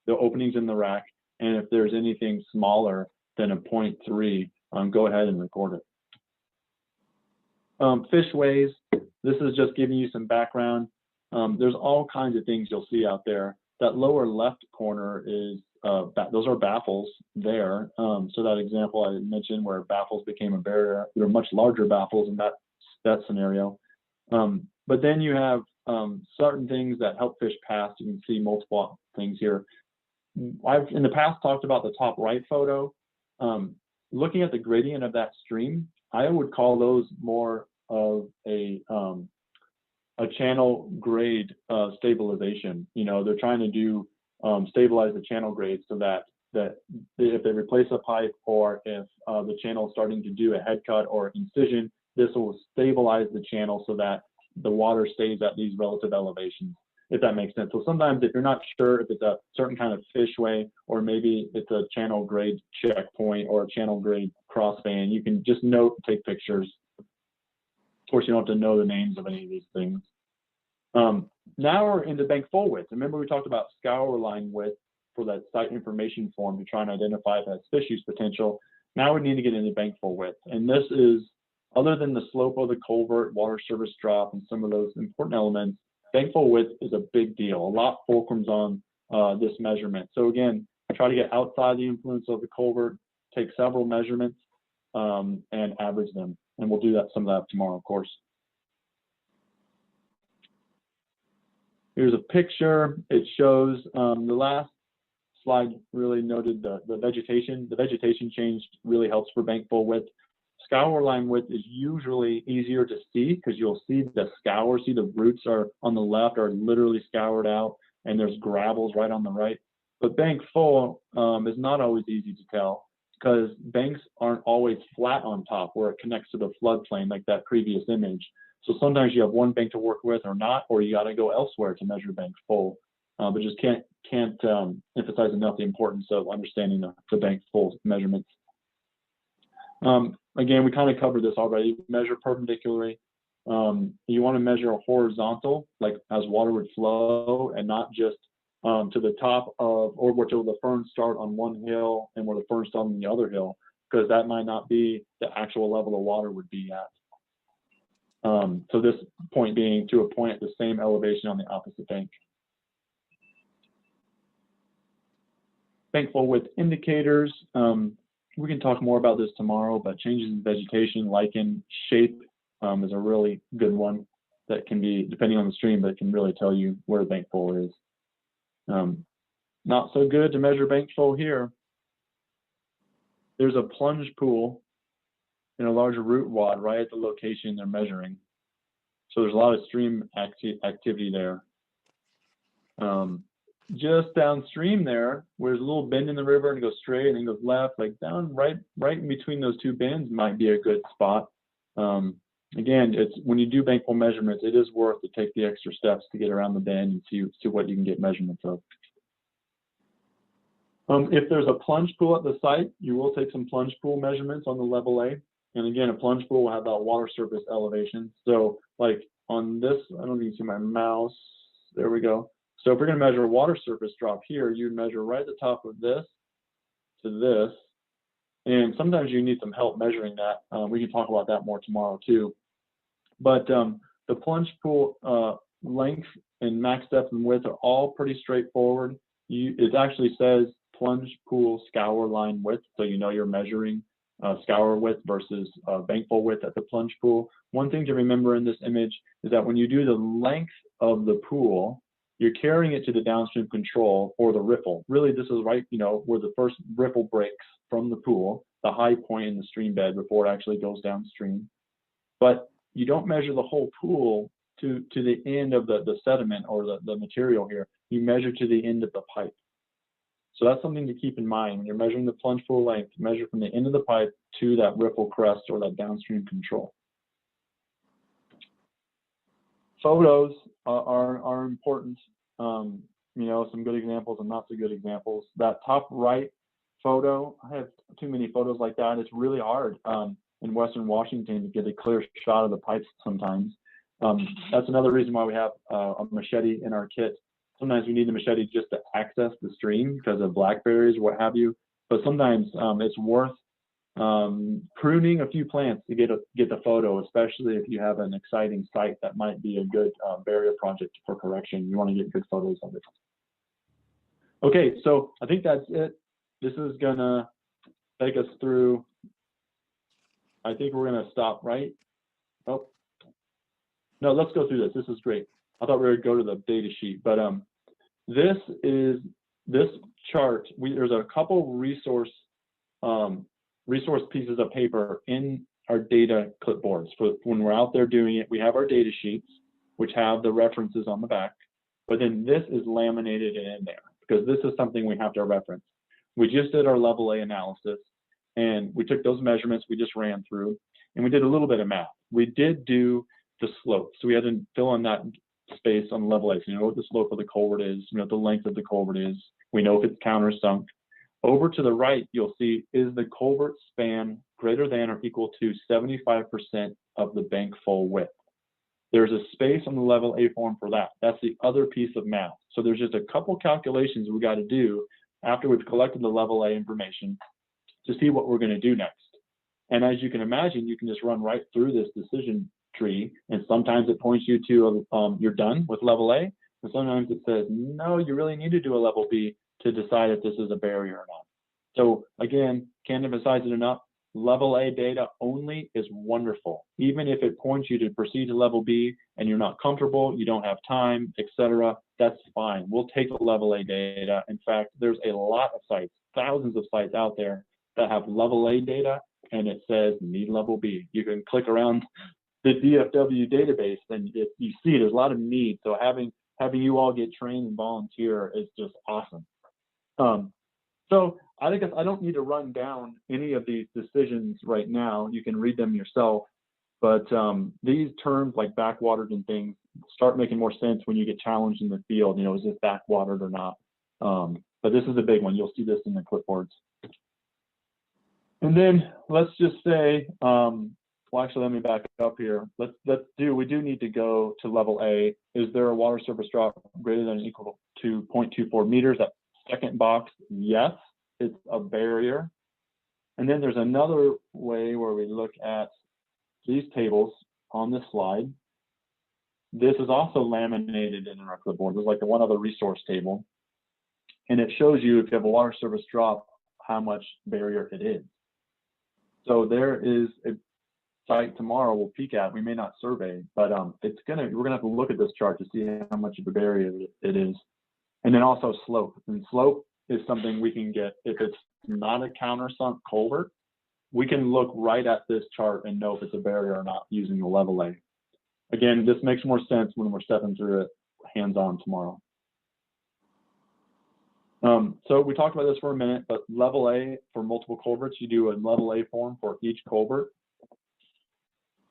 openings in the rack, and if there's anything smaller than a 0.3, go ahead and record it. Fishways, this is just giving you some background. There's all kinds of things you'll see out there. That lower left corner is, those are baffles there. So that example I mentioned where baffles became a barrier, there are much larger baffles in that scenario. But then you have certain things that help fish pass. You can see multiple things here. I've in the past talked about the top right photo. Looking at the gradient of that stream, I would call those more of a channel grade stabilization. They're trying to do stabilize the channel grade so that if they replace a pipe, or if the channel is starting to do a head cut or incision, this will stabilize the channel so that the water stays at these relative elevations, if that makes sense. So sometimes if you're not sure if it's a certain kind of fishway, or maybe it's a channel grade checkpoint or a channel grade crossband, you can just note, take pictures. Of course, you don't have to know the names of any of these things. Now we're into Bankfull width. Remember we talked about scour line width for that site information form to try and identify if it has fish use potential. Now we need to get into Bankfull width. And this is, other than the slope of the culvert, water surface drop, and some of those important elements, Bankfull width is a big deal. A lot fulcrums on this measurement. So again, try to get outside the influence of the culvert, take several measurements, and average them. And we'll do some of that tomorrow, of course. Here's a picture. It shows the last slide really noted the vegetation. The vegetation change really helps for Bankfull width. Scour line width is usually easier to see because you'll see the scour, see the roots are on the left are literally scoured out, and there's gravels right on the right. But Bankfull is not always easy to tell because banks aren't always flat on top where it connects to the floodplain like that previous image. So sometimes you have one bank to work with or not, or you got to go elsewhere to measure Bankfull. But just can't emphasize enough the importance of understanding the Bankfull measurements. Again, we kind of covered this already. Measure perpendicularly. You want to measure a horizontal, like as water would flow, and not just to the top of, or where the ferns start on one hill and where the ferns start on the other hill, because that might not be the actual level of water would be at. So this point being to a point at the same elevation on the opposite bank. Bankfull width indicators. We can talk more about this tomorrow, but changes in vegetation, lichen, shape is a really good one that can be, depending on the stream, but it can really tell you where Bankfull is. Not so good to measure Bankfull here. There's a plunge pool in a larger root wad right at the location they're measuring. So there's a lot of stream activity there. Just downstream there, where there's a little bend in the river and it goes straight and then goes left, like down right in between those two bends might be a good spot. Again, it's when you do Bankfull measurements, it is worth to take the extra steps to get around the bend and see what you can get measurements of. If there's a plunge pool at the site, you will take some plunge pool measurements on the level A. And again, a plunge pool will have that water surface elevation. So like on this, I don't know if you can see my mouse. There we go. So if we're going to measure a water surface drop here, you'd measure right at the top of this to this. And sometimes you need some help measuring that. We can talk about that more tomorrow too. But the plunge pool length and max depth and width are all pretty straightforward. It actually says plunge pool scour line width, so you know you're measuring scour width versus bankfull width at the plunge pool. One thing to remember in this image is that when you do the length of the pool, you're carrying it to the downstream control or the riffle. Really, this is right, where the first riffle breaks from the pool, the high point in the stream bed before it actually goes downstream. But you don't measure the whole pool to the end of the sediment or the material here. You measure to the end of the pipe. So that's something to keep in mind when you're measuring the plunge pool length. Measure from the end of the pipe to that riffle crest or that downstream control. Photos are important. Some good examples and not so good examples. That top right photo, I have too many photos like that. It's really hard in Western Washington to get a clear shot of the pipes sometimes. That's another reason why we have a machete in our kit. Sometimes we need the machete just to access the stream because of blackberries or what have you. But sometimes it's worth pruning a few plants to get the photo, especially if you have an exciting site that might be a good barrier project for correction. You want to get good photos of it. Okay, so I think that's it. This is gonna take us through. I think we're gonna stop right. Oh, no, let's go through this. This is great. I thought we would go to the data sheet, but this chart. There's a couple resource pieces of paper in our data clipboards for when we're out there doing it. We have our data sheets, which have the references on the back, but then this is laminated in there because this is something we have to reference. We just did our level A analysis, and we took those measurements we just ran through, and we did a little bit of math. We did do the slope, so we had to fill in that space on level A. So you know what the slope of the culvert is, you know what the length of the culvert is, we know if it's countersunk. Over to the right, you'll see, is the culvert span greater than or equal to 75% of the Bankfull width? There's a space on the level A form for that. That's the other piece of math. So there's just a couple calculations we got to do after we've collected the level A information to see what we're going to do next. And as you can imagine, you can just run right through this decision tree, and sometimes it points you to you're done with level A, and sometimes it says, no, you really need to do a level B to decide if this is a barrier or not. So again, can't emphasize it enough, level A data only is wonderful. Even if it points you to proceed to level B and you're not comfortable, you don't have time, etc., that's fine. We'll take the level A data. In fact, there's a lot of sites, thousands of sites out there that have level A data and it says need level B. You can click around the DFW database and you see there's a lot of need. So having you all get trained and volunteer is just awesome. So I think I don't need to run down any of these decisions right now. You can read them yourself, but these terms like backwatered and things start making more sense when you get challenged in the field. You know, is this backwatered or not? But this is a big one. You'll see this in the clipboards. And then let's just say, well, actually, let me back up here. We do need to go to level A. Is there a water surface drop greater than or equal to 0.24 meters? That second box, yes, it's a barrier. And then there's another way where we look at these tables on this slide. This is also laminated in our clipboard. There's like one other resource table. And it shows you if you have a water surface drop, how much barrier it is. So there is a site tomorrow we'll peek at. We may not survey, but we're gonna have to look at this chart to see how much of a barrier it is. And then also slope. And slope is something we can get if it's not a countersunk culvert. We can look right at this chart and know if it's a barrier or not using the level A. Again, this makes more sense when we're stepping through it hands-on tomorrow. So we talked about this for a minute, but level A for multiple culverts, you do a level A form for each culvert.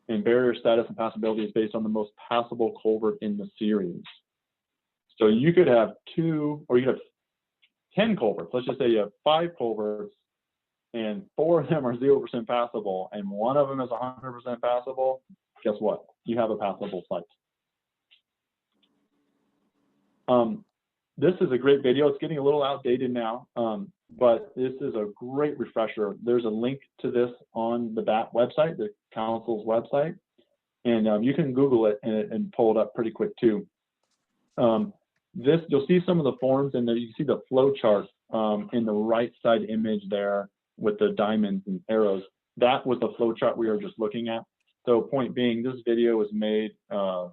And barrier status and passability is based on the most passable culvert in the series. So you could have 2, or you could have 10 culverts. Let's just say you have 5 culverts and 4 of them are 0% passable and 1 of them is 100% passable. Guess what? You have a passable site. This is a great video. It's getting a little outdated now, but this is a great refresher. There's a link to this on the BAT website, the council's website, and you can Google it and pull it up pretty quick too. You'll see some of the forms in there. You see the flow chart in the right side image there with the diamonds and arrows. that was the flow chart we were just looking at. So point being, this video was made, 7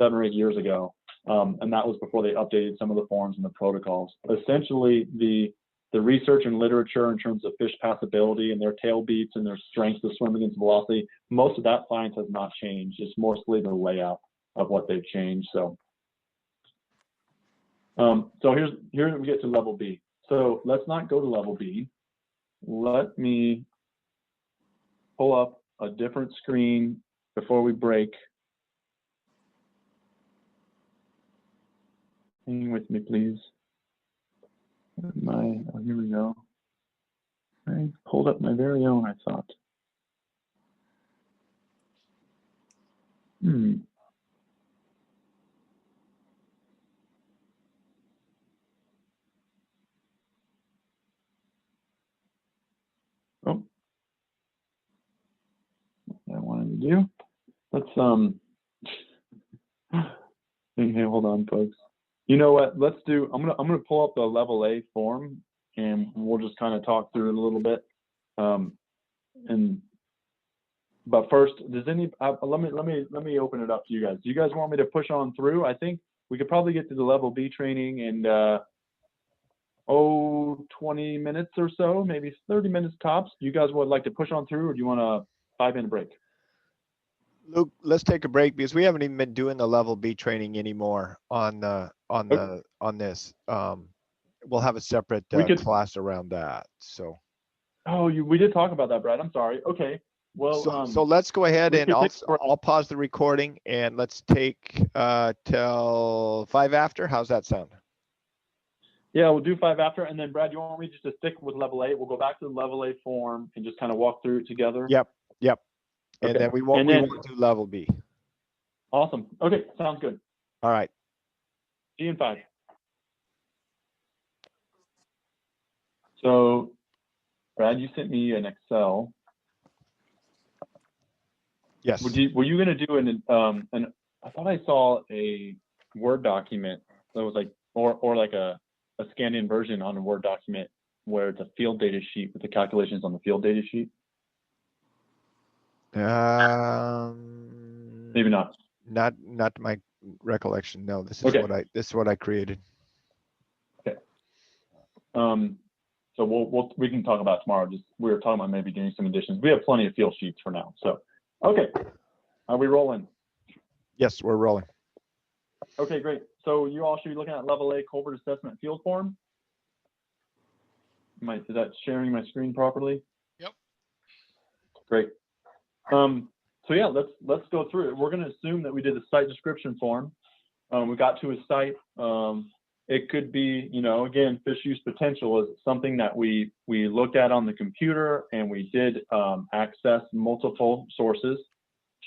or 8 years ago. And that was before they updated some of the forms and the protocols. Essentially, the research and literature in terms of fish passability and their tail beats and their strength to swim against velocity, most of that science has not changed. It's mostly the layout of what they've changed. So, here we get to level B. So let's not go to level B. Let me pull up a different screen before we break. Hang with me, please. Oh, here we go. I pulled up my very own, I thought. Oh, what I wanted to do. Let's hey, hold on, folks. You know what? Let's do. I'm gonna pull up the level A form, and we'll just kind of talk through it a little bit. But first, does let me open it up to you guys. Do you guys want me to push on through? I think we could probably get to the level B training in 20 minutes or so, maybe 30 minutes tops. Do you guys would like to push on through, or do you want a 5-minute break? Luke, let's take a break because we haven't even been doing the level B training anymore on this. We'll have a separate class around that. So. Oh, we did talk about that, Brad. I'm sorry. Okay. Well, so let's go ahead and I'll pause the recording and let's take till 5 after. How's that sound? Yeah, we'll do 5 after, and then Brad, you want me just to stick with level A? We'll go back to the level A form and just kind of walk through it together. Yep. And okay. then we won't do level B. Awesome. Okay, sounds good. All right. See you in 5. So, Brad, you sent me an Excel. Yes. Were you going to do I thought I saw a Word document that was like, or like a scanned-in version on a Word document where it's a field data sheet with the calculations on the field data sheet. Maybe not. Not my recollection. No, this is okay. this is what I created. Okay. So we can talk about it tomorrow. We were talking about maybe doing some additions. We have plenty of field sheets for now. So, okay. Are we rolling? Yes, we're rolling. Okay, great. So you all should be looking at level A culvert assessment field form. Is that sharing my screen properly? Yep. Great. So yeah, let's go through it. We're going to assume that we did the site description form. We got to a site. It could be, again, fish use potential is something that we looked at on the computer, and we did access multiple sources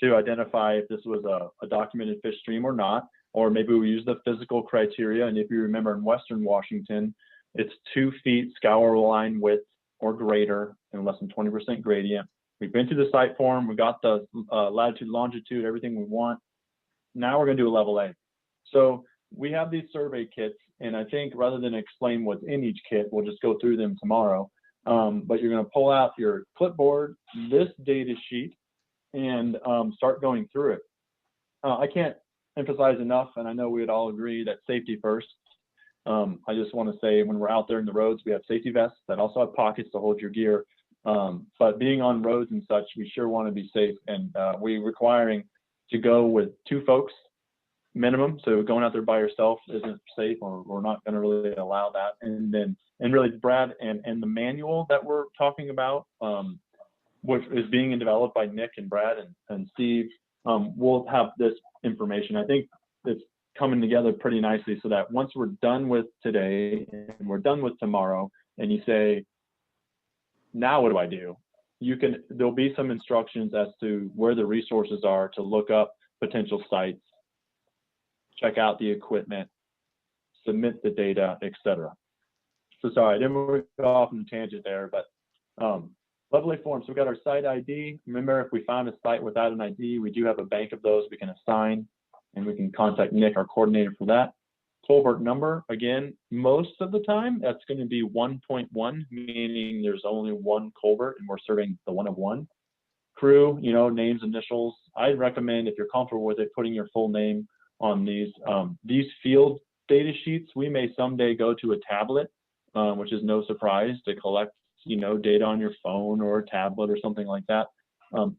to identify if this was a documented fish stream or not, or maybe we use the physical criteria. And if you remember, in Western Washington, it's 2 feet scour line width or greater and less than 20% gradient. We've been to the site form. We got the latitude, longitude, everything we want. Now we're going to do a level A. So we have these survey kits, and I think rather than explain what's in each kit, we'll just go through them tomorrow. But you're going to pull out your clipboard, this data sheet, and start going through it. I can't emphasize enough, and I know we would all agree that safety first. I just want to say, when we're out there in the roads, we have safety vests that also have pockets to hold your gear. But being on roads and such, we sure want to be safe, and we're requiring to go with 2 folks minimum. So going out there by yourself isn't safe, or we're not going to really allow that. And really, Brad, and the manual that we're talking about, which is being developed by Nick and Brad and Steve, we'll have this information. I think it's coming together pretty nicely, so that once we're done with today and we're done with tomorrow, and you say, now what do I do? There'll be some instructions as to where the resources are to look up potential sites, check out the equipment, submit the data, etc. So sorry, I didn't move off on a tangent there, but level A form. So we got our site ID. Remember, if we found a site without an ID, we do have a bank of those we can assign, and we can contact Nick, our coordinator, for that. culvert number, again, most of the time, that's going to be 1.1, meaning there's only one culvert and we're serving the one of one. Crew, you know, names, initials. I'd recommend, if you're comfortable with it, putting your full name on these. These field data sheets, we may someday go to a tablet, which is no surprise, to collect, you know, data on your phone or a tablet or something like that.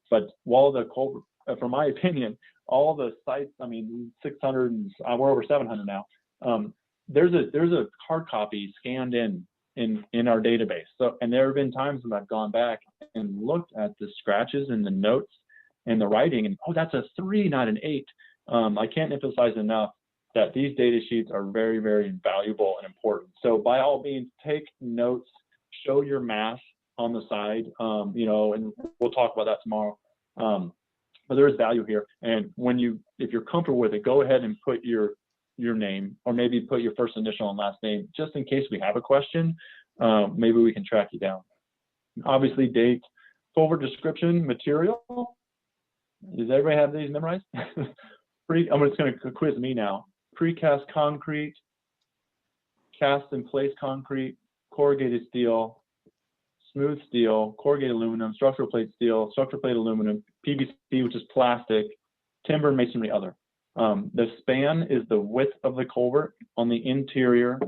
But while the culvert, from my opinion, all the sites, I mean, 600, we're over 700 now. There's a hard copy scanned in our database. So, and there have been times when I've gone back and looked at the scratches and the notes and the writing, and oh, that's a 3, not an 8. I can't emphasize enough that these data sheets are very, very valuable and important. So by all means, take notes, show your math on the side, you know, and we'll talk about that tomorrow. But there is value here. And if you're comfortable with it, go ahead and put your name, or maybe put your first initial and last name, just in case we have a question. Maybe we can track you down. Obviously, date, culvert description, material. Does everybody have these memorized? I'm just going to quiz me now. Precast concrete, cast in place concrete, corrugated steel, smooth steel, corrugated aluminum, structural plate steel, structural plate aluminum, PVC, which is plastic, timber, masonry, other. The span is the width of the culvert on the interior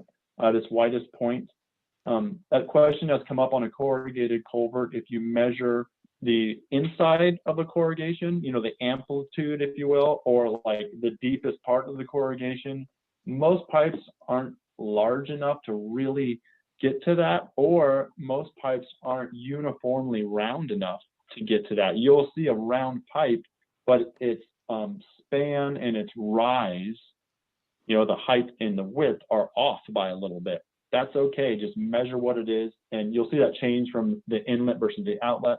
at its widest point. That question has come up on a corrugated culvert. If you measure the inside of the corrugation, you know, the amplitude, if you will, or like the deepest part of the corrugation, most pipes aren't large enough to really get to that, or most pipes aren't uniformly round enough to get to that. You'll see a round pipe, but its span and its rise, you know, the height and the width are off by a little bit. That's okay. Just measure what it is, and you'll see that change from the inlet versus the outlet.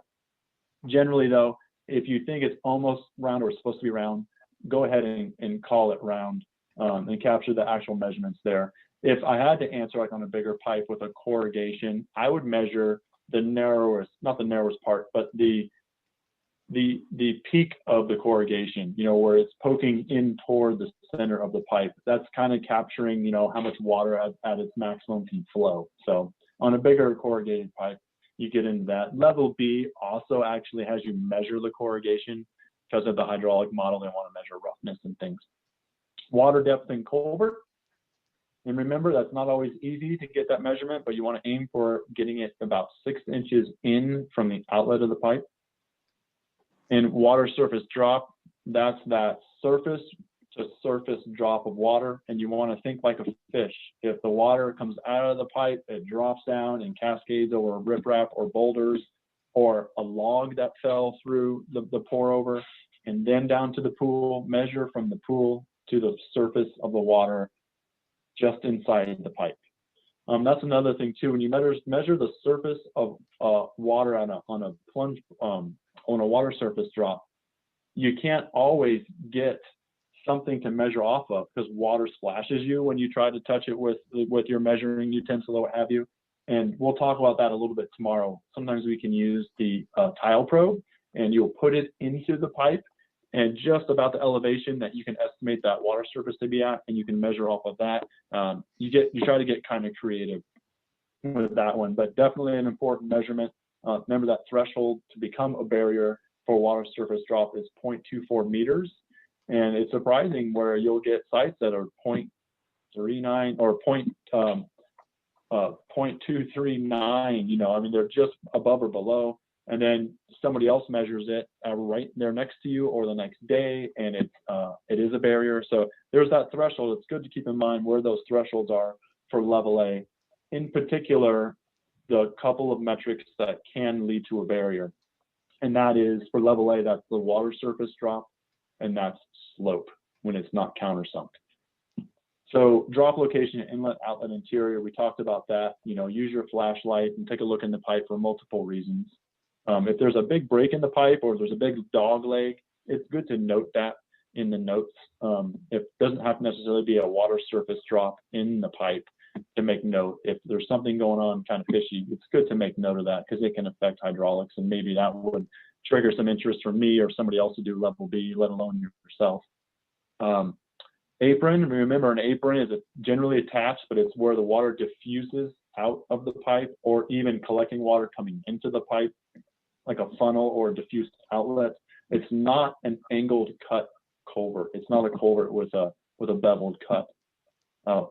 Generally, though, if you think it's almost round or it's supposed to be round, go ahead and call it round, and capture the actual measurements there. If I had to answer like on a bigger pipe with a corrugation, I would measure the narrowest, not the narrowest part, but the peak of the corrugation, you know, where it's poking in toward the center of the pipe. That's kind of capturing, you know, how much water at its maximum can flow. So on a bigger corrugated pipe, you get into that. Level B also actually has you measure the corrugation because of the hydraulic model. They want to measure roughness and things. Water depth in culvert. And remember, that's not always easy to get that measurement, but you want to aim for getting it about 6 inches in from the outlet of the pipe. And water surface drop, that's that surface to surface drop of water. And you want to think like a fish. If the water comes out of the pipe, it drops down and cascades over riprap or boulders or a log that fell through the pour over, and then down to the pool. Measure from the pool to the surface of the water just inside the pipe. That's another thing too. When you measure the surface of water on a plunge, on a water surface drop, you can't always get something to measure off of because water splashes you when you try to touch it with your measuring utensil or what have you. And we'll talk about that a little bit tomorrow. Sometimes we can use the tile probe, and you'll put it into the pipe, and just about the elevation that you can estimate that water surface to be at, and you can measure off of that. You try to get kind of creative with that one, but definitely an important measurement. Remember that threshold to become a barrier for water surface drop is 0.24 meters. And it's surprising where you'll get sites that are 0.39 or 0.239, you know, I mean, they're just above or below. And then somebody else measures it right there next to you or the next day, and it is a barrier. So there's that threshold. It's good to keep in mind where those thresholds are for level A. In particular, the couple of metrics that can lead to a barrier. And that is for level A, that's the water surface drop, and that's slope when it's not countersunk. So drop location, inlet, outlet, interior, we talked about that. You know, use your flashlight and take a look in the pipe for multiple reasons. If there's a big break in the pipe or there's a big dog leg, it's good to note that in the notes. It doesn't have to necessarily be a water surface drop in the pipe to make note. If there's something going on kind of fishy, it's good to make note of that because it can affect hydraulics, and maybe that would trigger some interest from me or somebody else to do level B, let alone yourself. Apron, remember an apron is generally attached, but it's where the water diffuses out of the pipe, or even collecting water coming into the pipe, like a funnel or a diffused outlet. It's not an angled cut culvert. It's not a culvert with a beveled cut.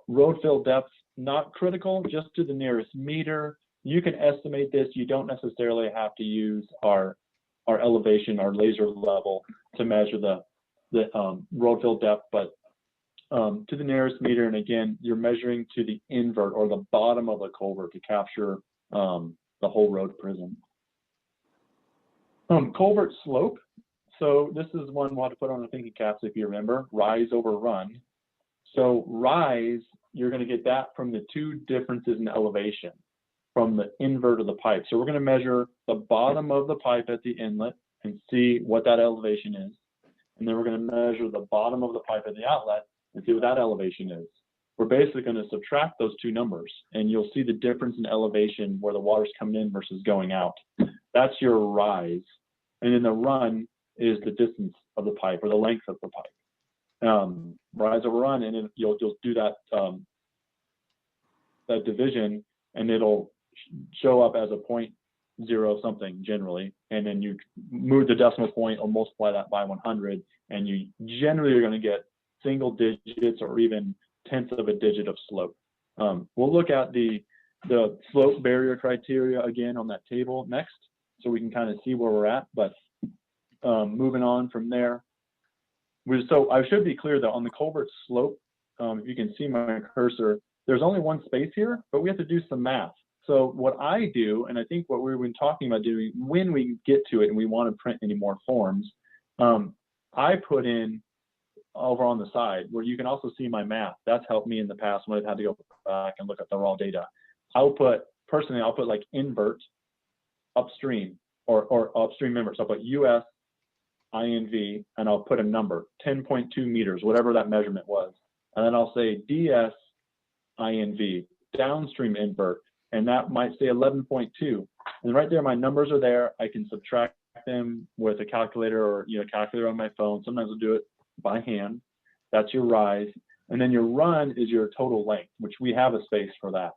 Road fill depth, not critical, just to the nearest meter. You can estimate this. You don't necessarily have to use our elevation, our laser level to measure the road fill depth, but to the nearest meter. And again, you're measuring to the invert or the bottom of the culvert to capture the whole road prism. Culvert slope. So this is one we'll have to put on the thinking caps if you remember, rise over run. So rise, you're going to get that from the two differences in elevation from the invert of the pipe. So we're going to measure the bottom of the pipe at the inlet and see what that elevation is. And then we're going to measure the bottom of the pipe at the outlet and see what that elevation is. We're basically going to subtract those two numbers, and you'll see the difference in elevation where the water's coming in versus going out. That's your rise. And then the run is the distance of the pipe or the length of the pipe. Rise over run, and then you'll do that that division, and it'll show up as a 0.0 something generally, and then you move the decimal point or multiply that by 100, and you generally are going to get single digits or even tenths of a digit of slope. We'll look at the slope barrier criteria again on that table next, so we can kind of see where we're at. But moving on from there, so I should be clear though, on the culvert slope, if you can see my cursor, there's only one space here, but we have to do some math. So what I do, and I think what we've been talking about doing when we get to it and we want to print any more forms, I put in over on the side where you can also see my math. That's helped me in the past when I've had to go back and look at the raw data. I'll put like invert upstream or upstream members. I'll put US INV and I'll put a number, 10.2 meters, whatever that measurement was. And then I'll say DS INV, downstream invert, and that might say 11.2. And right there, my numbers are there. I can subtract them with a calculator or calculator on my phone. Sometimes I'll do it by hand. That's your rise. And then your run is your total length, which we have a space for that.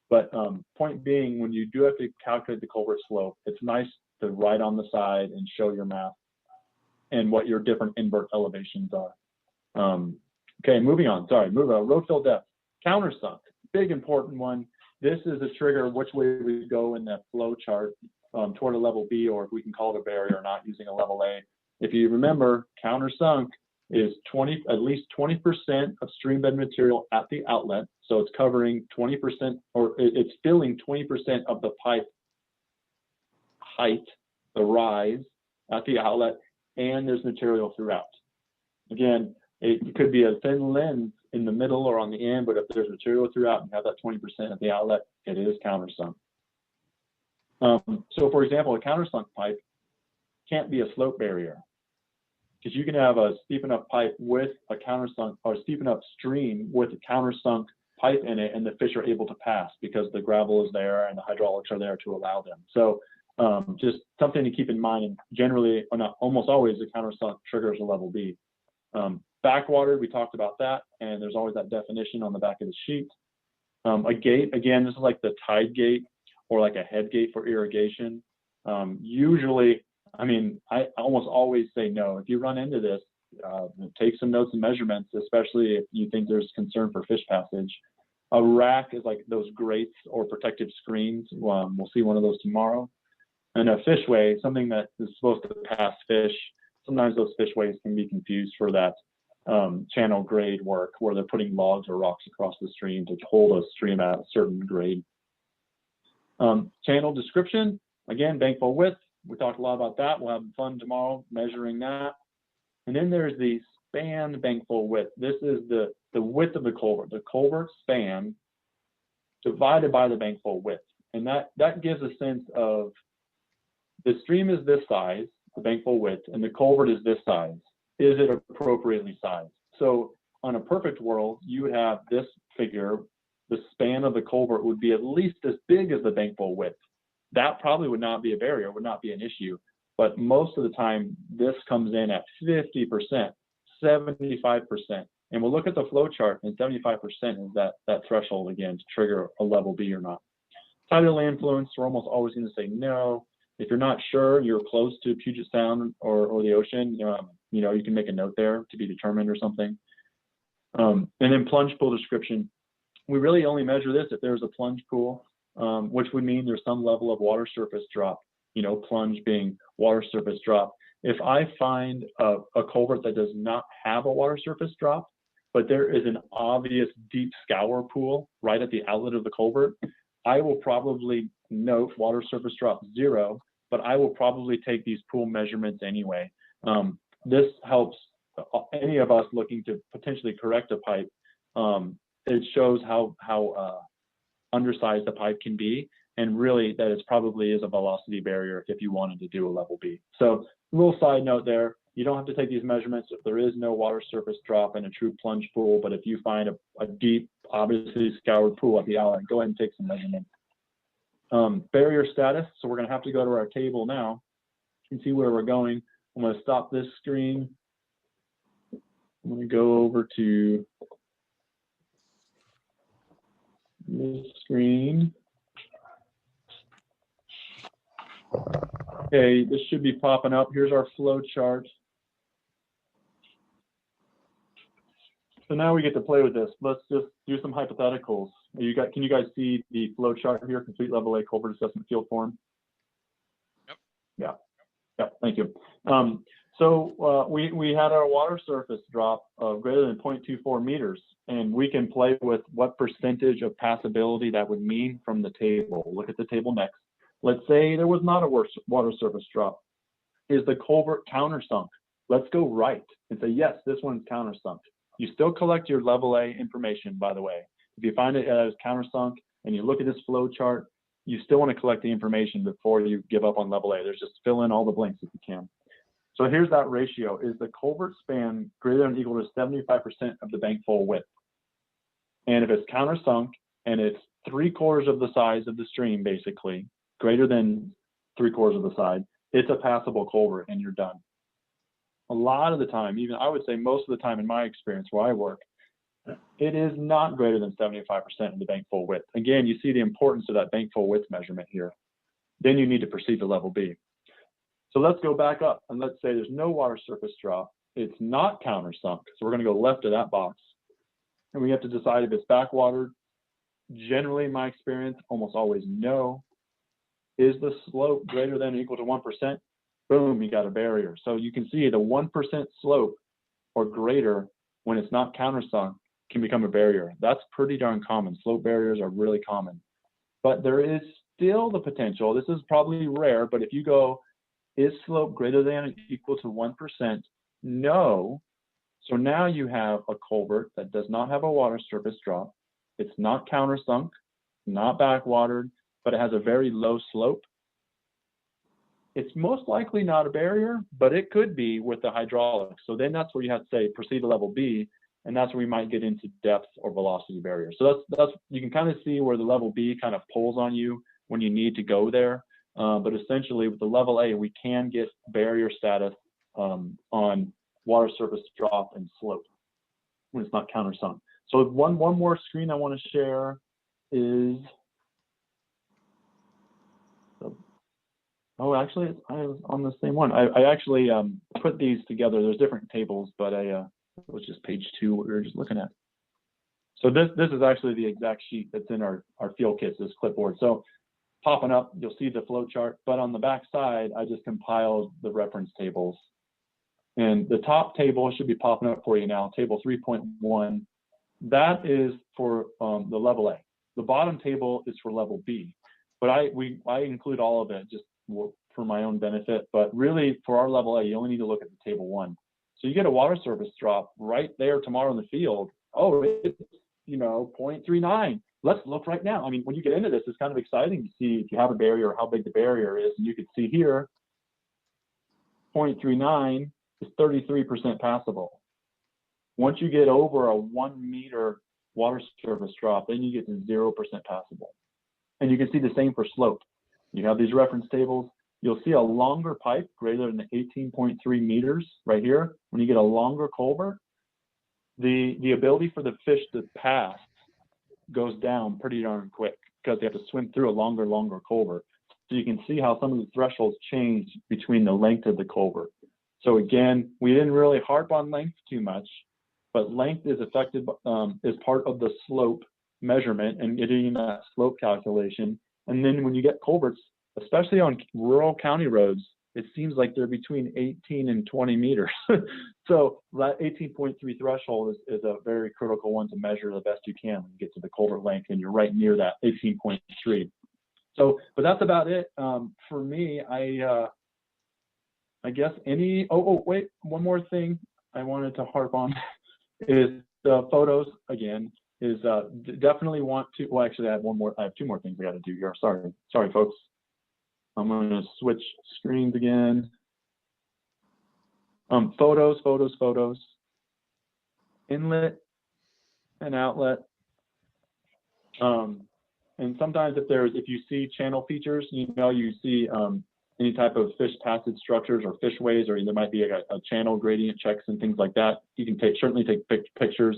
But point being, when you do have to calculate the culvert slope, it's nice to write on the side and show your math and what your different invert elevations are. Okay, moving on. Road fill depth. Countersunk, big important one. This is a trigger which way we go in that flow chart toward a level B, or if we can call it a barrier or not using a level A. If you remember, countersunk is at least 20% of stream bed material at the outlet. So it's covering 20%, or it's filling 20% of the pipe height, the rise at the outlet, and there's material throughout. Again, it could be a thin lens in the middle or on the end, but if there's material throughout and you have that 20% at the outlet, it is countersunk. So for example, a countersunk pipe can't be a slope barrier, because you can have a steep enough pipe with a countersunk, or steep enough stream with a countersunk pipe in it, and the fish are able to pass because the gravel is there and the hydraulics are there to allow them. So just something to keep in mind, and generally, or not almost always, the countersunk triggers a level B. Backwatered, we talked about that, and there's always that definition on the back of the sheet. A gate, again, this is like the tide gate or like a head gate for irrigation. Usually, I almost always say no. If you run into this, take some notes and measurements, especially if you think there's concern for fish passage. A rack is like those grates or protective screens. We'll see one of those tomorrow. And a fishway, something that is supposed to pass fish. Sometimes those fishways can be confused for that channel grade work where they're putting logs or rocks across the stream to hold a stream at a certain grade. Channel description, again, Bankfull width. We talked a lot about that. We'll have fun tomorrow measuring that. And then there's the span Bankfull width. This is the width of the culvert span divided by the Bankfull width. And that gives a sense of the stream is this size, the Bankfull width, and the culvert is this size. Is it appropriately sized? So on a perfect world, you would have this figure, the span of the culvert would be at least as big as the Bankfull width. That probably would not be a barrier, would not be an issue. But most of the time, this comes in at 50%, 75%. And we'll look at the flow chart, and 75% is that threshold again to trigger a level B or not. Tidal influence, we're almost always going to say no. If you're not sure, you're close to Puget Sound or the ocean, you know, you can make a note there to be determined or something. And then plunge pool description. We really only measure this if there's a plunge pool, which would mean there's some level of water surface drop, you know, plunge being water surface drop. If I find a culvert that does not have a water surface drop, but there is an obvious deep scour pool right at the outlet of the culvert, I will probably note water surface drop 0, but I will probably take these pool measurements anyway. This helps any of us looking to potentially correct a pipe. It shows how undersized the pipe can be, and really that it probably is a velocity barrier if you wanted to do a level B. So a little side note there, you don't have to take these measurements if there is no water surface drop in a true plunge pool, but if you find a deep, obviously scoured pool at the outlet, go ahead and take some measurements. Barrier status, so we're going to have to go to our table now and see where we're going. I'm going to stop this screen. I'm going to go over to this screen. Okay, this should be popping up. Here's our flow chart. So now we get to play with this. Let's just do some hypotheticals. Can you guys see the flow chart here? Complete level A culvert assessment field form. Yep. Yeah. Thank you. So we had our water surface drop of greater than 0.24 meters, and we can play with what percentage of passability that would mean from the table. Look at the table next. Let's say there was not a water surface drop. Is the culvert countersunk? Let's go right and say, yes, this one's countersunk. You still collect your level A information, by the way. If you find it as countersunk and you look at this flow chart, you still want to collect the information before you give up on level A. There's just fill in all the blanks if you can. So here's that ratio. Is the culvert span greater than or equal to 75% of the Bankfull width? And if it's countersunk and it's 3/4 of the size of the stream, basically, greater than 3/4 of the side, it's a passable culvert and you're done. A lot of the time, even I would say most of the time in my experience where I work, it is not greater than 75% of the Bankfull width. Again, you see the importance of that Bankfull width measurement here. Then you need to proceed to level B. So let's go back up and let's say there's no water surface drop. It's not countersunk. So we're going to go left of that box. And we have to decide if it's backwatered. Generally, in my experience, almost always no. Is the slope greater than or equal to 1%? Boom, you got a barrier. So you can see the 1% slope or greater when it's not countersunk can become a barrier. That's pretty darn common. Slope barriers are really common. But there is still the potential, this is probably rare, but if you go, is slope greater than or equal to 1%? No. So now you have a culvert that does not have a water surface drop. It's not countersunk, not backwatered, but it has a very low slope. It's most likely not a barrier, but it could be with the hydraulics. So then that's where you have to say proceed to level B, and that's where we might get into depth or velocity barrier. So that's you can kind of see where the level B kind of pulls on you when you need to go there. But essentially with the level A, we can get barrier status on water surface drop and slope when it's not countersunk. So one more screen I want to share is. Oh, actually, I was on the same one. I actually put these together. There's different tables, but it was just page 2 what we were just looking at. So this is actually the exact sheet that's in our field kits, this clipboard. So popping up, you'll see the flow chart, but on the back side, I just compiled the reference tables. And the top table should be popping up for you now, table 3.1. That is for the level A. The bottom table is for level B, but I include all of it just for my own benefit, but really for our level A, you only need to look at the table 1. So you get a water surface drop right there tomorrow in the field. Oh, it's 0.39. Let's look right now. I mean, when you get into this, it's kind of exciting to see if you have a barrier or how big the barrier is. And you can see here, 0.39 is 33% passable. Once you get over a 1 meter water surface drop, then you get to 0% passable. And you can see the same for slope. You have these reference tables. You'll see a longer pipe greater than 18.3 meters right here. When you get a longer culvert, the ability for the fish to pass goes down pretty darn quick because they have to swim through a longer culvert. So you can see how some of the thresholds change between the length of the culvert. So again, we didn't really harp on length too much, but length is affected, is part of the slope measurement and getting that slope calculation. And then when you get culverts, especially on rural county roads, it seems like they're between 18 and 20 meters. So that 18.3 threshold is a very critical one to measure the best you can when you get to the culvert length, and you're right near that 18.3. So, but that's about it. For me, I guess wait, one more thing I wanted to harp on is the photos again, is definitely want to, well, actually I have two more things I got to do here. Sorry, folks. I'm going to switch screens again. Photos, inlet and outlet. And sometimes if you see channel features, you see any type of fish passage structures or fishways, or there might be a channel gradient checks and things like that. You can certainly take pictures.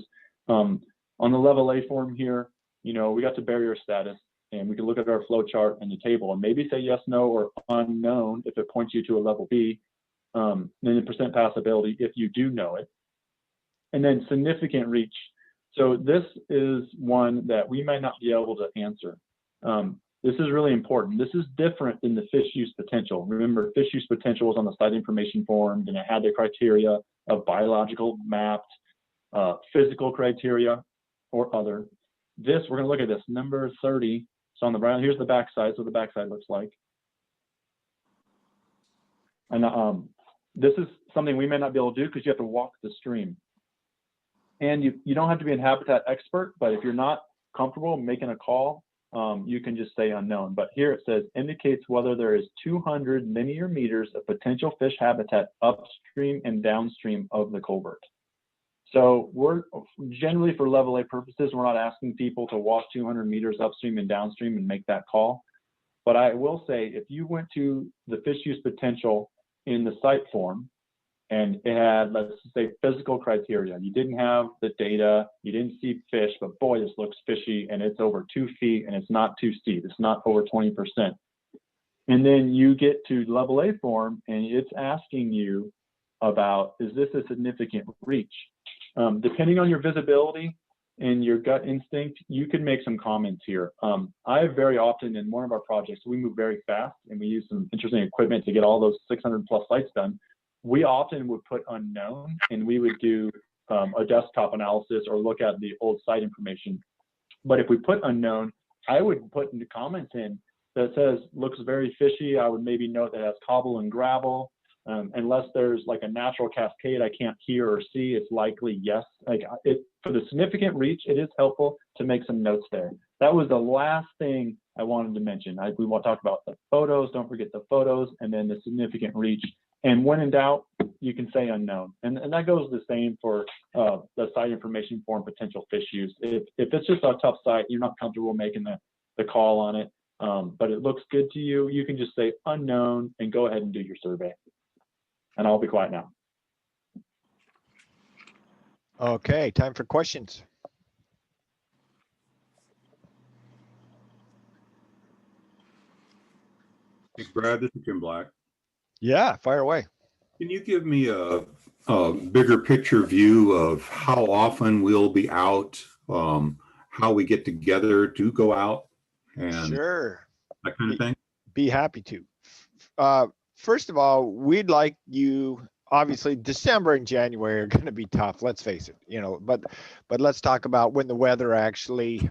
On the level A form here, we got the barrier status, and we can look at our flow chart and the table and maybe say yes, no, or unknown if it points you to a level B. Then the percent passability if you do know it. And then significant reach. So this is one that we might not be able to answer. This is really important. This is different than the fish use potential. Remember, fish use potential was on the site information form, and it had the criteria of biological mapped, physical criteria, or other. This, we're going to look at this, number 30. So on the right, here's the backside. So the backside looks like. And this is something we may not be able to do because you have to walk the stream. And you don't have to be a habitat expert, but if you're not comfortable making a call, you can just say unknown. But here it says indicates whether there is 200 linear meters of potential fish habitat upstream and downstream of the culvert. So we're generally, for level A purposes, we're not asking people to walk 200 meters upstream and downstream and make that call. But I will say, if you went to the fish use potential in the site form, and it had, let's say, physical criteria. You didn't have the data, you didn't see fish, but boy, this looks fishy, and it's over 2 feet, and it's not too steep. It's not over 20%. And then you get to level A form, and it's asking you about, is this a significant reach? Depending on your visibility and your gut instinct, you can make some comments here. I very often, in one of our projects, we move very fast, and we use some interesting equipment to get all those 600 plus sites done. We often would put unknown, and we would do a desktop analysis or look at the old site information. But if we put unknown, I would put in the comments in that says, looks very fishy. I would maybe note that it has cobble and gravel. Unless there's like a natural cascade I can't hear or see, it's likely yes. For the significant reach, it is helpful to make some notes there. That was the last thing I wanted to mention. We want to talk about the photos. Don't forget the photos, and then the significant reach. And when in doubt, you can say unknown. And that goes the same for the site information form potential fish use. If it's just a tough site, you're not comfortable making the call on it, but it looks good to you, you can just say unknown and go ahead and do your survey. And I'll be quiet now. Okay, time for questions. Hey, Brad, this is Jim Black. Yeah, fire away. Can you give me a bigger picture view of how often we'll be out, how we get together to go out, and Sure. that kind of thing? Be happy to. First of all, we'd like you, obviously December and January are going to be tough, let's face it, but let's talk about when the weather actually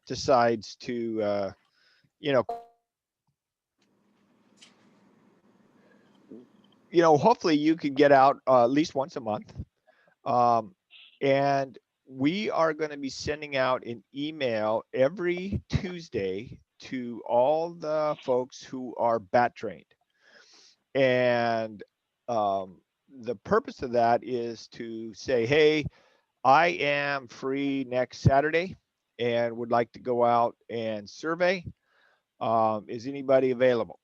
decides to, hopefully you could get out at least once a month. And we are going to be sending out an email every Tuesday to all the folks who are bat trained. And the purpose of that is to say, hey, I am free next Saturday and would like to go out and survey. Is anybody available?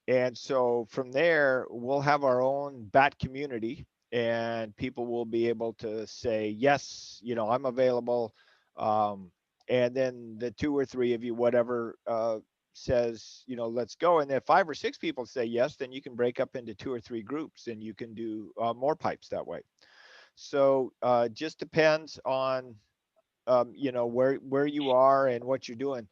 And so from there, we'll have our own bat community and people will be able to say, yes, you know, I'm available. And then the 2 or 3 of you, whatever, says, you know, let's go. And if 5 or 6 people say yes, then you can break up into 2 or 3 groups and you can do more pipes that way. So just depends on, you know, where you are and what you're doing.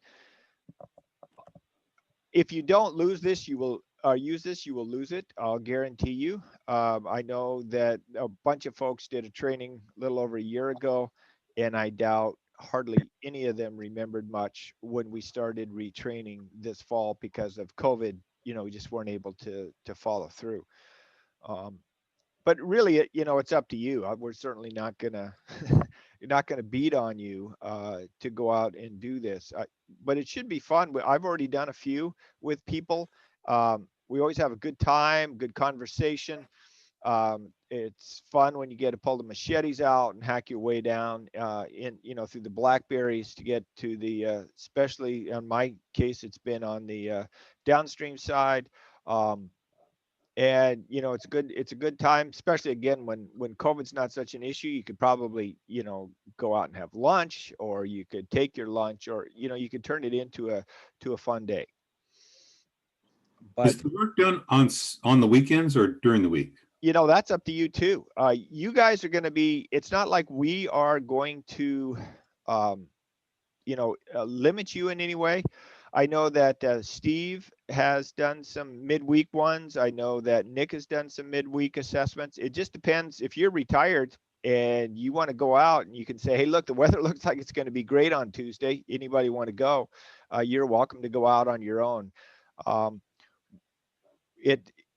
If you don't lose this, you will use this, you will lose it. I'll guarantee you. I know that a bunch of folks did a training a little over a year ago, and I doubt hardly any of them remembered much when we started retraining this fall because of COVID. You know, we just weren't able to follow through. But really, you know, it's up to you. We're certainly not gonna not gonna beat on you to go out and do this. But it should be fun. I've already done a few with people. We always have a good time, good conversation. It's fun when you get to pull the machetes out and hack your way down in, you know, through the blackberries to get to the, especially in my case, it's been on the downstream side. And you know, it's a good time, especially again when COVID's not such an issue. You could probably, you know, go out and have lunch, or you could take your lunch, or you know, you could turn it into a fun day. But is the work done on the weekends or during the week? you know, that's up to you too. You guys are going to be, it's not like we are going to you know, limit you in any way. I know that Steve has done some midweek ones. I know that Nick has done some midweek assessments. It just depends. If you're retired and you want to go out and you can say, hey, look, the weather looks like it's going to be great on Tuesday. Anybody want to go? You're welcome to go out on your own.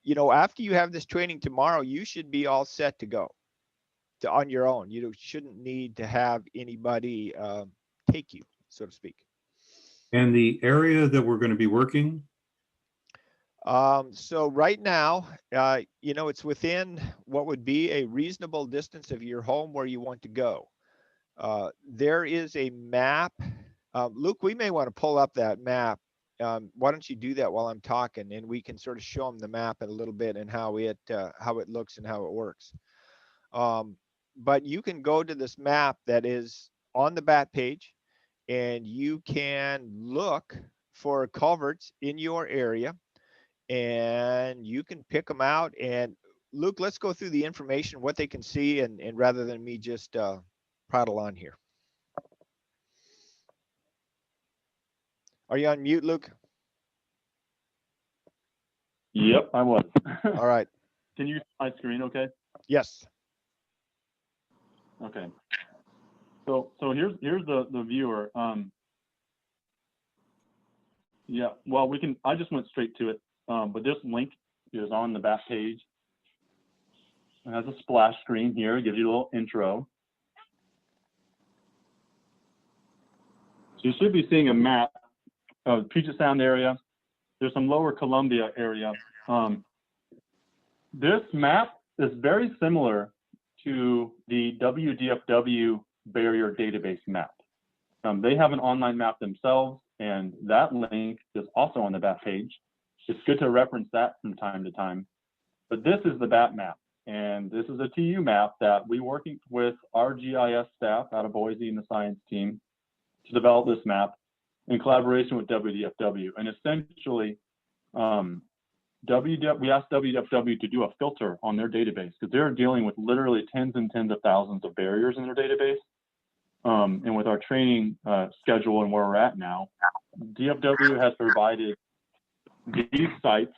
You know, after you have this training tomorrow, you should be all set to go on your own. You shouldn't need to have anybody take you, so to speak. And the area that we're going to be working? So right now, you know, it's within what would be a reasonable distance of your home where you want to go. There is a map. Luke, we may want to pull up that map. Why don't you do that while I'm talking, and we can sort of show them the map in a little bit and how it looks and how it works. But you can go to this map that is on the BAT page, and you can look for culverts in your area, and you can pick them out. And Luke, let's go through the information, what they can see, and rather than me just prattle on here. Are you on mute, Luke? Yep, I was. All right. Can you see my screen okay? Yes. Okay. So here's the viewer. Yeah, well, I just went straight to it. But this link is on the back page. It has a splash screen here, gives you a little intro. So you should be seeing a map of Puget Sound area. There's some lower Columbia area. This map is very similar to the WDFW barrier database map. They have an online map themselves, and that link is also on the BAT page. It's good to reference that from time to time. But this is the BAT map, and this is a TU map that we're working with our GIS staff out of Boise and the science team to develop this map in collaboration with WDFW. And essentially, we asked WDFW to do a filter on their database because they're dealing with literally tens and tens of thousands of barriers in their database. And with our training schedule and where we're at now, DFW has provided these sites,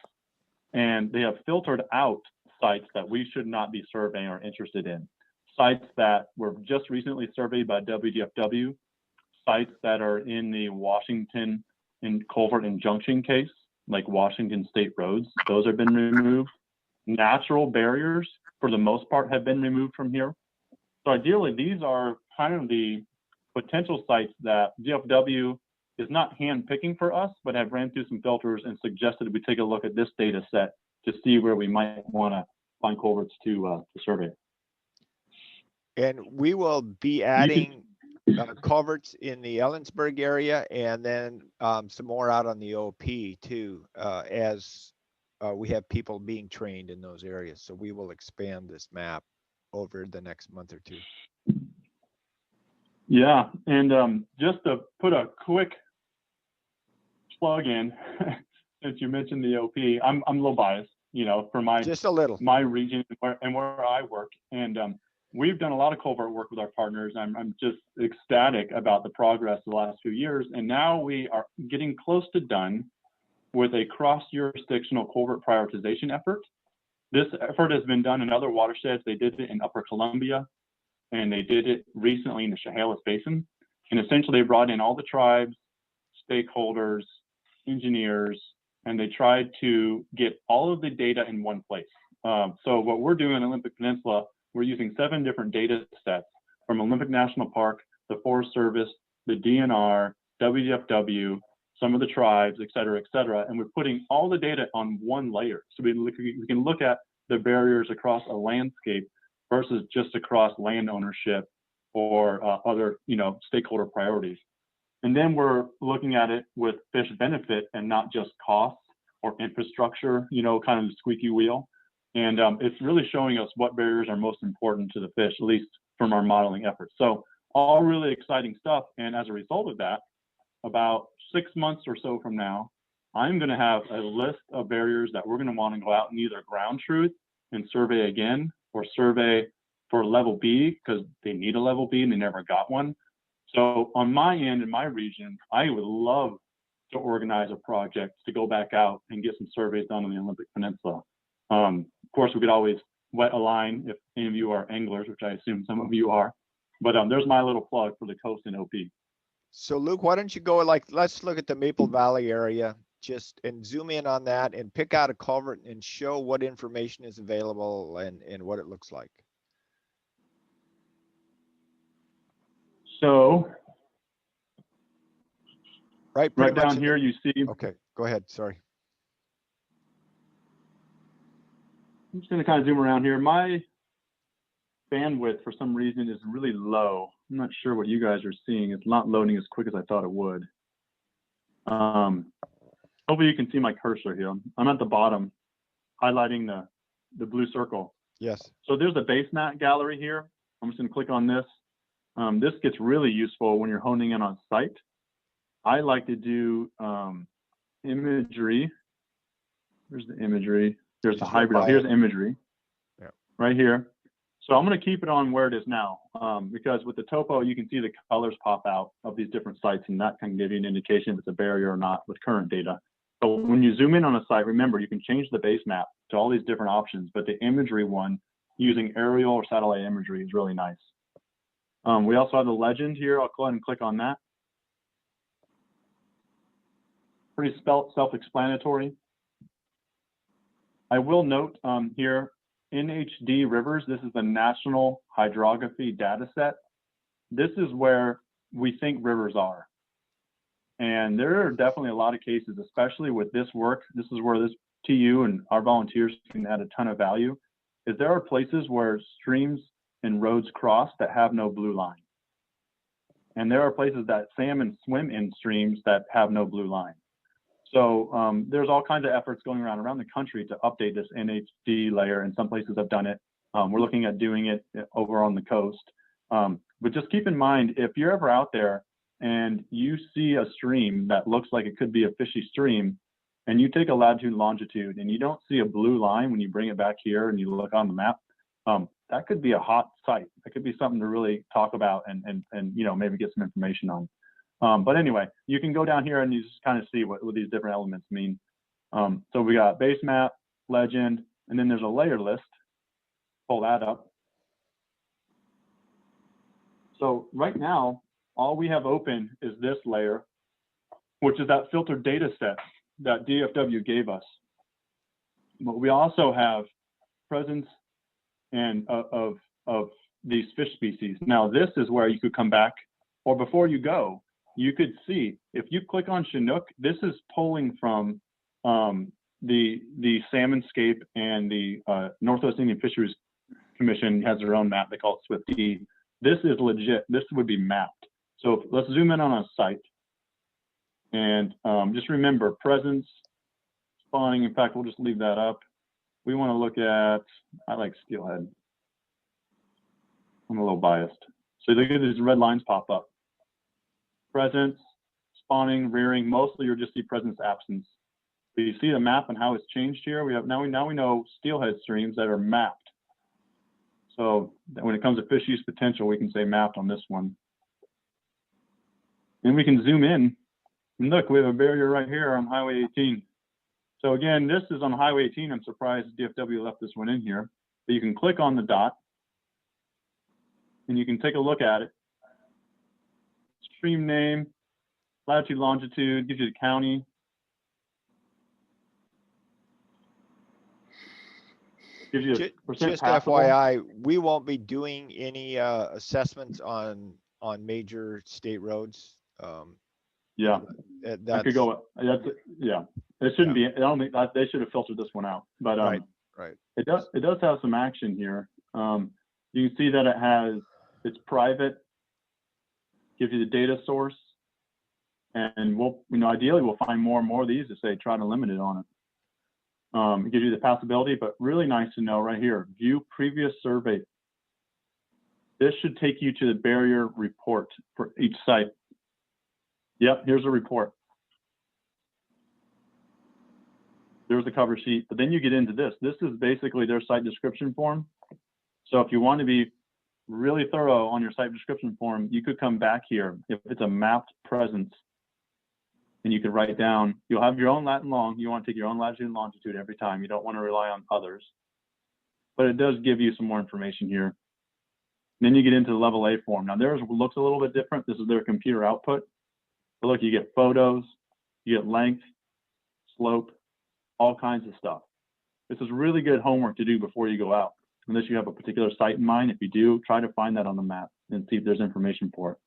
and they have filtered out sites that we should not be surveying or interested in. Sites that were just recently surveyed by WDFW, sites that are in the Washington and Culvert and Junction case, like Washington State roads, those have been removed. Natural barriers, for the most part, have been removed from here. So ideally, these are kind of the potential sites that DFW is not hand-picking for us, but have ran through some filters and suggested we take a look at this data set to see where we might want to find culverts to survey. And we will be adding culverts in the Ellensburg area, and then some more out on the OP too, as we have people being trained in those areas. So we will expand this map over the next month or two. Yeah, and just to put a quick plug in, since you mentioned the OP, I'm a little biased, you know, for Just a little. my region and where I work, and we've done a lot of culvert work with our partners. I'm just ecstatic about the progress of the last few years, and now we are getting close to done with a cross-jurisdictional culvert prioritization effort. This effort has been done in other watersheds. They did it in Upper Columbia, and they did it recently in the Chehalis Basin. And essentially, they brought in all the tribes, stakeholders, engineers, and they tried to get all of the data in one place. So what we're doing in Olympic Peninsula, we're using 7 different data sets from Olympic National Park, the Forest Service, the DNR, WDFW, some of the tribes, et cetera, and we're putting all the data on one layer. So we can look at the barriers across a landscape versus just across land ownership or other, you know, stakeholder priorities. And then we're looking at it with fish benefit and not just costs or infrastructure, you know, kind of the squeaky wheel. And it's really showing us what barriers are most important to the fish, at least from our modeling efforts. So all really exciting stuff. And as a result of that, about 6 months or so from now, I'm going to have a list of barriers that we're going to want to go out and either ground truth and survey again, or survey for level B because they need a level B and they never got one. So on my end, in my region, I would love to organize a project to go back out and get some surveys done on the Olympic Peninsula. Of course, we could always wet a line if any of you are anglers, which I assume some of you are. But there's my little plug for the coast and OP. So Luke, why don't you go let's look at the Maple Valley area just and zoom in on that and pick out a culvert and show what information is available and what it looks like. So Right down here, you see. Okay, go ahead. Sorry. I'm just going to kind of zoom around here. My bandwidth, for some reason, is really low. I'm not sure what you guys are seeing. It's not loading as quick as I thought it would. Hopefully you can see my cursor here. I'm at the bottom, highlighting the blue circle. Yes. So there's a base map gallery here. I'm just going to click on this. This gets really useful when you're honing in on site. I like to do imagery. There's the imagery. There's the hybrid. Here's imagery. Yeah. Right here. So I'm going to keep it on where it is now, because with the topo, you can see the colors pop out of these different sites, and that can give you an indication if it's a barrier or not with current data. So when you zoom in on a site, remember, you can change the base map to all these different options, but the imagery one using aerial or satellite imagery is really nice. We also have the legend here. I'll go ahead and click on that. Pretty self-explanatory. I will note here, NHD Rivers, this is the National Hydrography Data Set. This is where we think rivers are. And there are definitely a lot of cases, especially with this work. This is where this TU and our volunteers can add a ton of value, is there are places where streams and roads cross that have no blue line. And there are places that salmon swim in streams that have no blue line. So there's all kinds of efforts going around the country to update this NHD layer, and some places have done it. We're looking at doing it over on the coast. But just keep in mind, if you're ever out there and you see a stream that looks like it could be a fishy stream, and you take a latitude and longitude and you don't see a blue line when you bring it back here and you look on the map, that could be a hot site. That could be something to really talk about and you know, maybe get some information on. But anyway, you can go down here and you just kind of see what these different elements mean. So we got base map, legend, and then there's a layer list. Pull that up. So right now, all we have open is this layer, which is that filtered data set that DFW gave us. But we also have presence and of these fish species. Now this is where you could come back, or before you go, you could see, if you click on Chinook, this is pulling from the Salmonscape, and the Northwest Indian Fisheries Commission has their own map. They call it SWIFT-D. This is legit. This would be mapped. So let's zoom in on a site. And just remember, presence, spawning. In fact, we'll just leave that up. We want to look at, I like steelhead. I'm a little biased. So look at these red lines pop up. Presence, spawning, rearing, mostly you'll just see presence, absence. But you see the map and how it's changed here. We have now we know steelhead streams that are mapped. So when it comes to fish use potential, we can say mapped on this one. And we can zoom in. And look, we have a barrier right here on Highway 18. So again, this is on Highway 18. I'm surprised DFW left this one in here. But you can click on the dot and you can take a look at it. Stream name, latitude, longitude, gives you the county. Gives you Just FYI, we won't be doing any assessments on major state roads. Yeah, that could go. Yeah, it shouldn't be. I don't think that they should have filtered this one out. But right. It does have some action here. You can see that it's private. Gives you the data source, and ideally we'll find more and more of these to say try to limit it on it. It gives you the passability, but really nice to know right here, view previous survey. This should take you to the barrier report for each site. Yep, here's a report. There's the cover sheet, but then you get into this. This is basically their site description form. So if you want to be really thorough on your site description form, you could come back here. If it's a mapped presence, and you could write down, you'll have your own lat and long. You want to take your own latitude and longitude every time. You don't want to rely on others. But it does give you some more information here. And then you get into the level A form. Now theirs looks a little bit different. This is their computer output. But look, you get photos, you get length, slope, all kinds of stuff. This is really good homework to do before you go out. Unless you have a particular site in mind. If you do, try to find that on the map and see if there's information for it.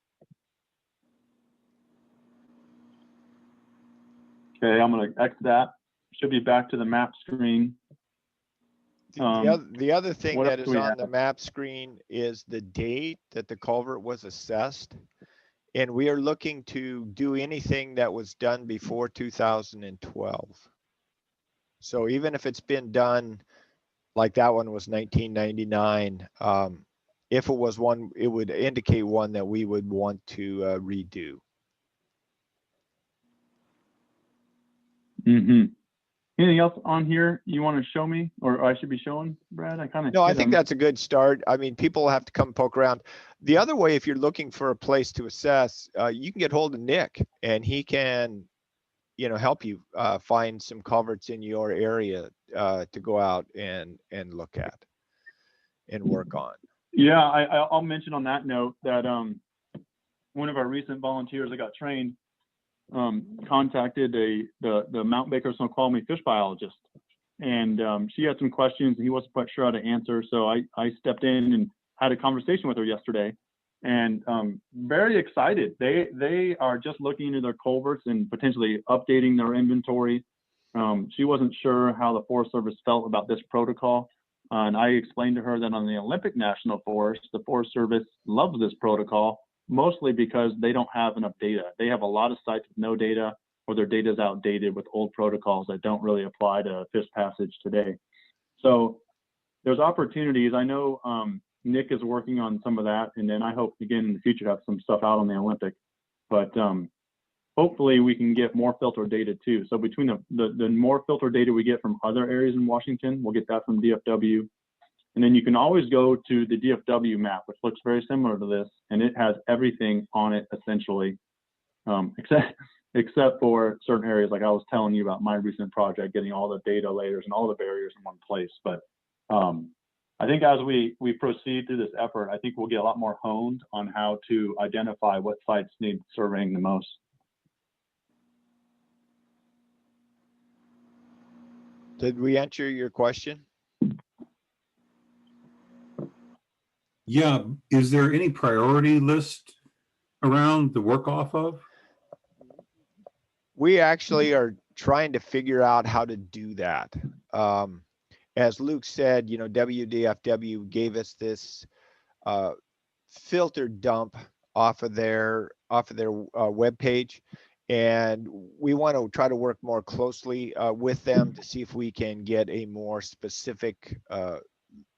Okay, I'm going to X that. Should be back to the map screen. The other thing that is on the have? map screen is the date that the culvert was assessed. And we are looking to do anything that was done before 2012. So even if it's been done, like that one was 1999, if it was one, it would indicate one that we would want to redo. Mm-hmm. Anything else on here you want to show me, or I should be showing, Brad? No, I think that's a good start. I mean, people have to come poke around. The other way, if you're looking for a place to assess, you can get hold of Nick, and he can, help you find some culverts in your area to go out and look at and work on. Yeah, I'll mention on that note that one of our recent volunteers that got trained contacted the Mount Baker Snoqualmie fish biologist, and she had some questions and he wasn't quite sure how to answer. So I stepped in and had a conversation with her yesterday, and very excited. They are just looking into their culverts and potentially updating their inventory. She wasn't sure how the Forest Service felt about this protocol. And I explained to her that on the Olympic National Forest, the Forest Service loves this protocol, mostly because they don't have enough data. They have a lot of sites with no data, or their data is outdated with old protocols that don't really apply to fish passage today. So there's opportunities. I know Nick is working on some of that, and then I hope again in the future to have some stuff out on the Olympic. But hopefully we can get more filtered data too. So between the more filtered data we get from other areas in Washington, we'll get that from DFW. And then you can always go to the DFW map, which looks very similar to this, and it has everything on it essentially, except for certain areas like I was telling you about my recent project, getting all the data layers and all the barriers in one place. But I think as we proceed through this effort, I think we'll get a lot more honed on how to identify what sites need surveying the most. Did we answer your question? Yeah. Is there any priority list around to work off of? We actually are trying to figure out how to do that. As Luke said, WDFW gave us this filter dump off of their webpage, And we want to try to work more closely with them to see if we can get a more specific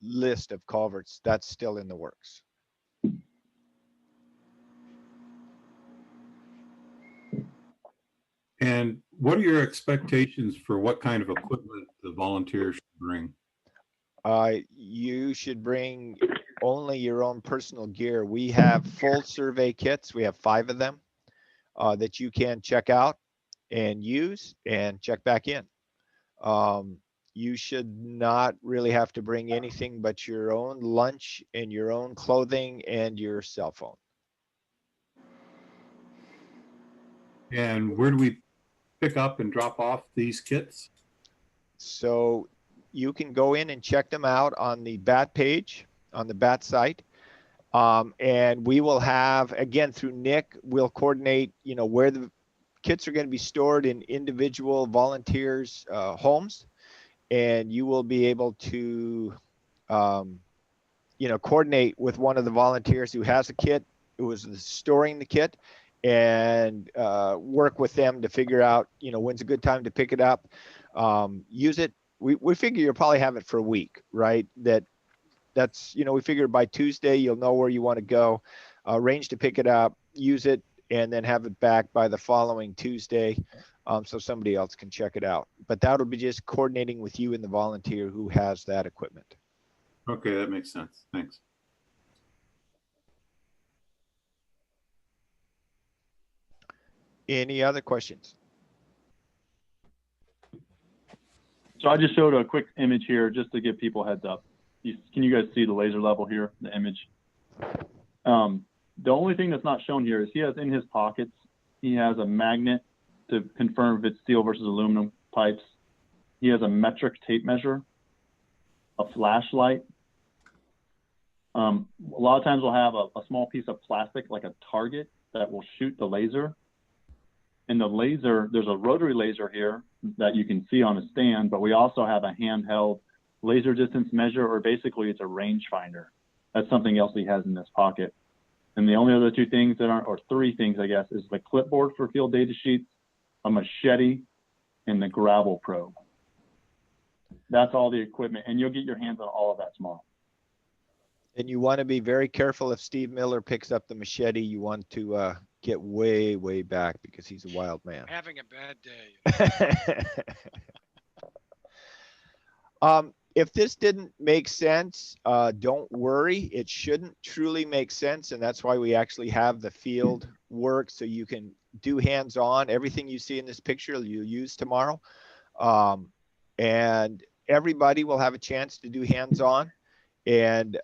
list of culverts. That's still in the works. And what are your expectations for what kind of equipment the volunteers should bring? You should bring only your own personal gear. We have full survey kits. We have 5 of them that you can check out and use and check back in. You should not really have to bring anything but your own lunch and your own clothing and your cell phone. And where do we pick up and drop off these kits? So you can go in and check them out on the BAT page, on the BAT site. And we will have, again, through Nick, we'll coordinate, you know, where the kits are going to be stored in individual volunteers' homes. And you will be able to, you know, coordinate with one of the volunteers who has a kit, who is storing the kit, and work with them to figure out, you know, when's a good time to pick it up, use it. We figure you'll probably have it for a week, right? That's, you know, we figure by Tuesday, you'll know where you want to go, arrange to pick it up, use it, and then have it back by the following Tuesday. So somebody else can check it out. But that'll be just coordinating with you and the volunteer who has that equipment. Okay, that makes sense. Thanks. Any other questions? So I just showed a quick image here just to give people a heads up. Can you guys see the laser level here, the image? The only thing that's not shown here is he has in his pockets, he has a magnet to confirm if it's steel versus aluminum pipes. He has a metric tape measure, a flashlight. A lot of times we'll have a small piece of plastic, like a target, that will shoot the laser. And the laser, there's a rotary laser here that you can see on a stand, but we also have a handheld laser distance measure, or basically it's a rangefinder. That's something else he has in this pocket. And the only other 2 things that aren't, or 3 things, I guess, is the clipboard for field data sheets, a machete, and the gravel probe. That's all the equipment, and you'll get your hands on all of that tomorrow. And you want to be very careful if Steve Miller picks up the machete. You want to get way, way back because he's a wild man. Having a bad day. If this didn't make sense, don't worry. It shouldn't truly make sense. And that's why we actually have the field work, so you can do hands-on. Everything you see in this picture, you'll use tomorrow. And everybody will have a chance to do hands-on. And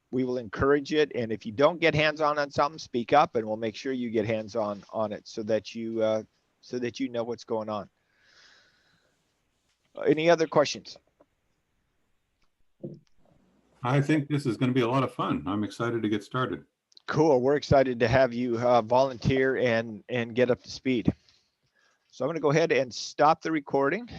we will encourage it. And if you don't get hands-on on something, speak up, and we'll make sure you get hands-on on it so that you know what's going on. Any other questions? I think this is going to be a lot of fun. I'm excited to get started. Cool. We're excited to have you volunteer and get up to speed. So I'm going to go ahead and stop the recording.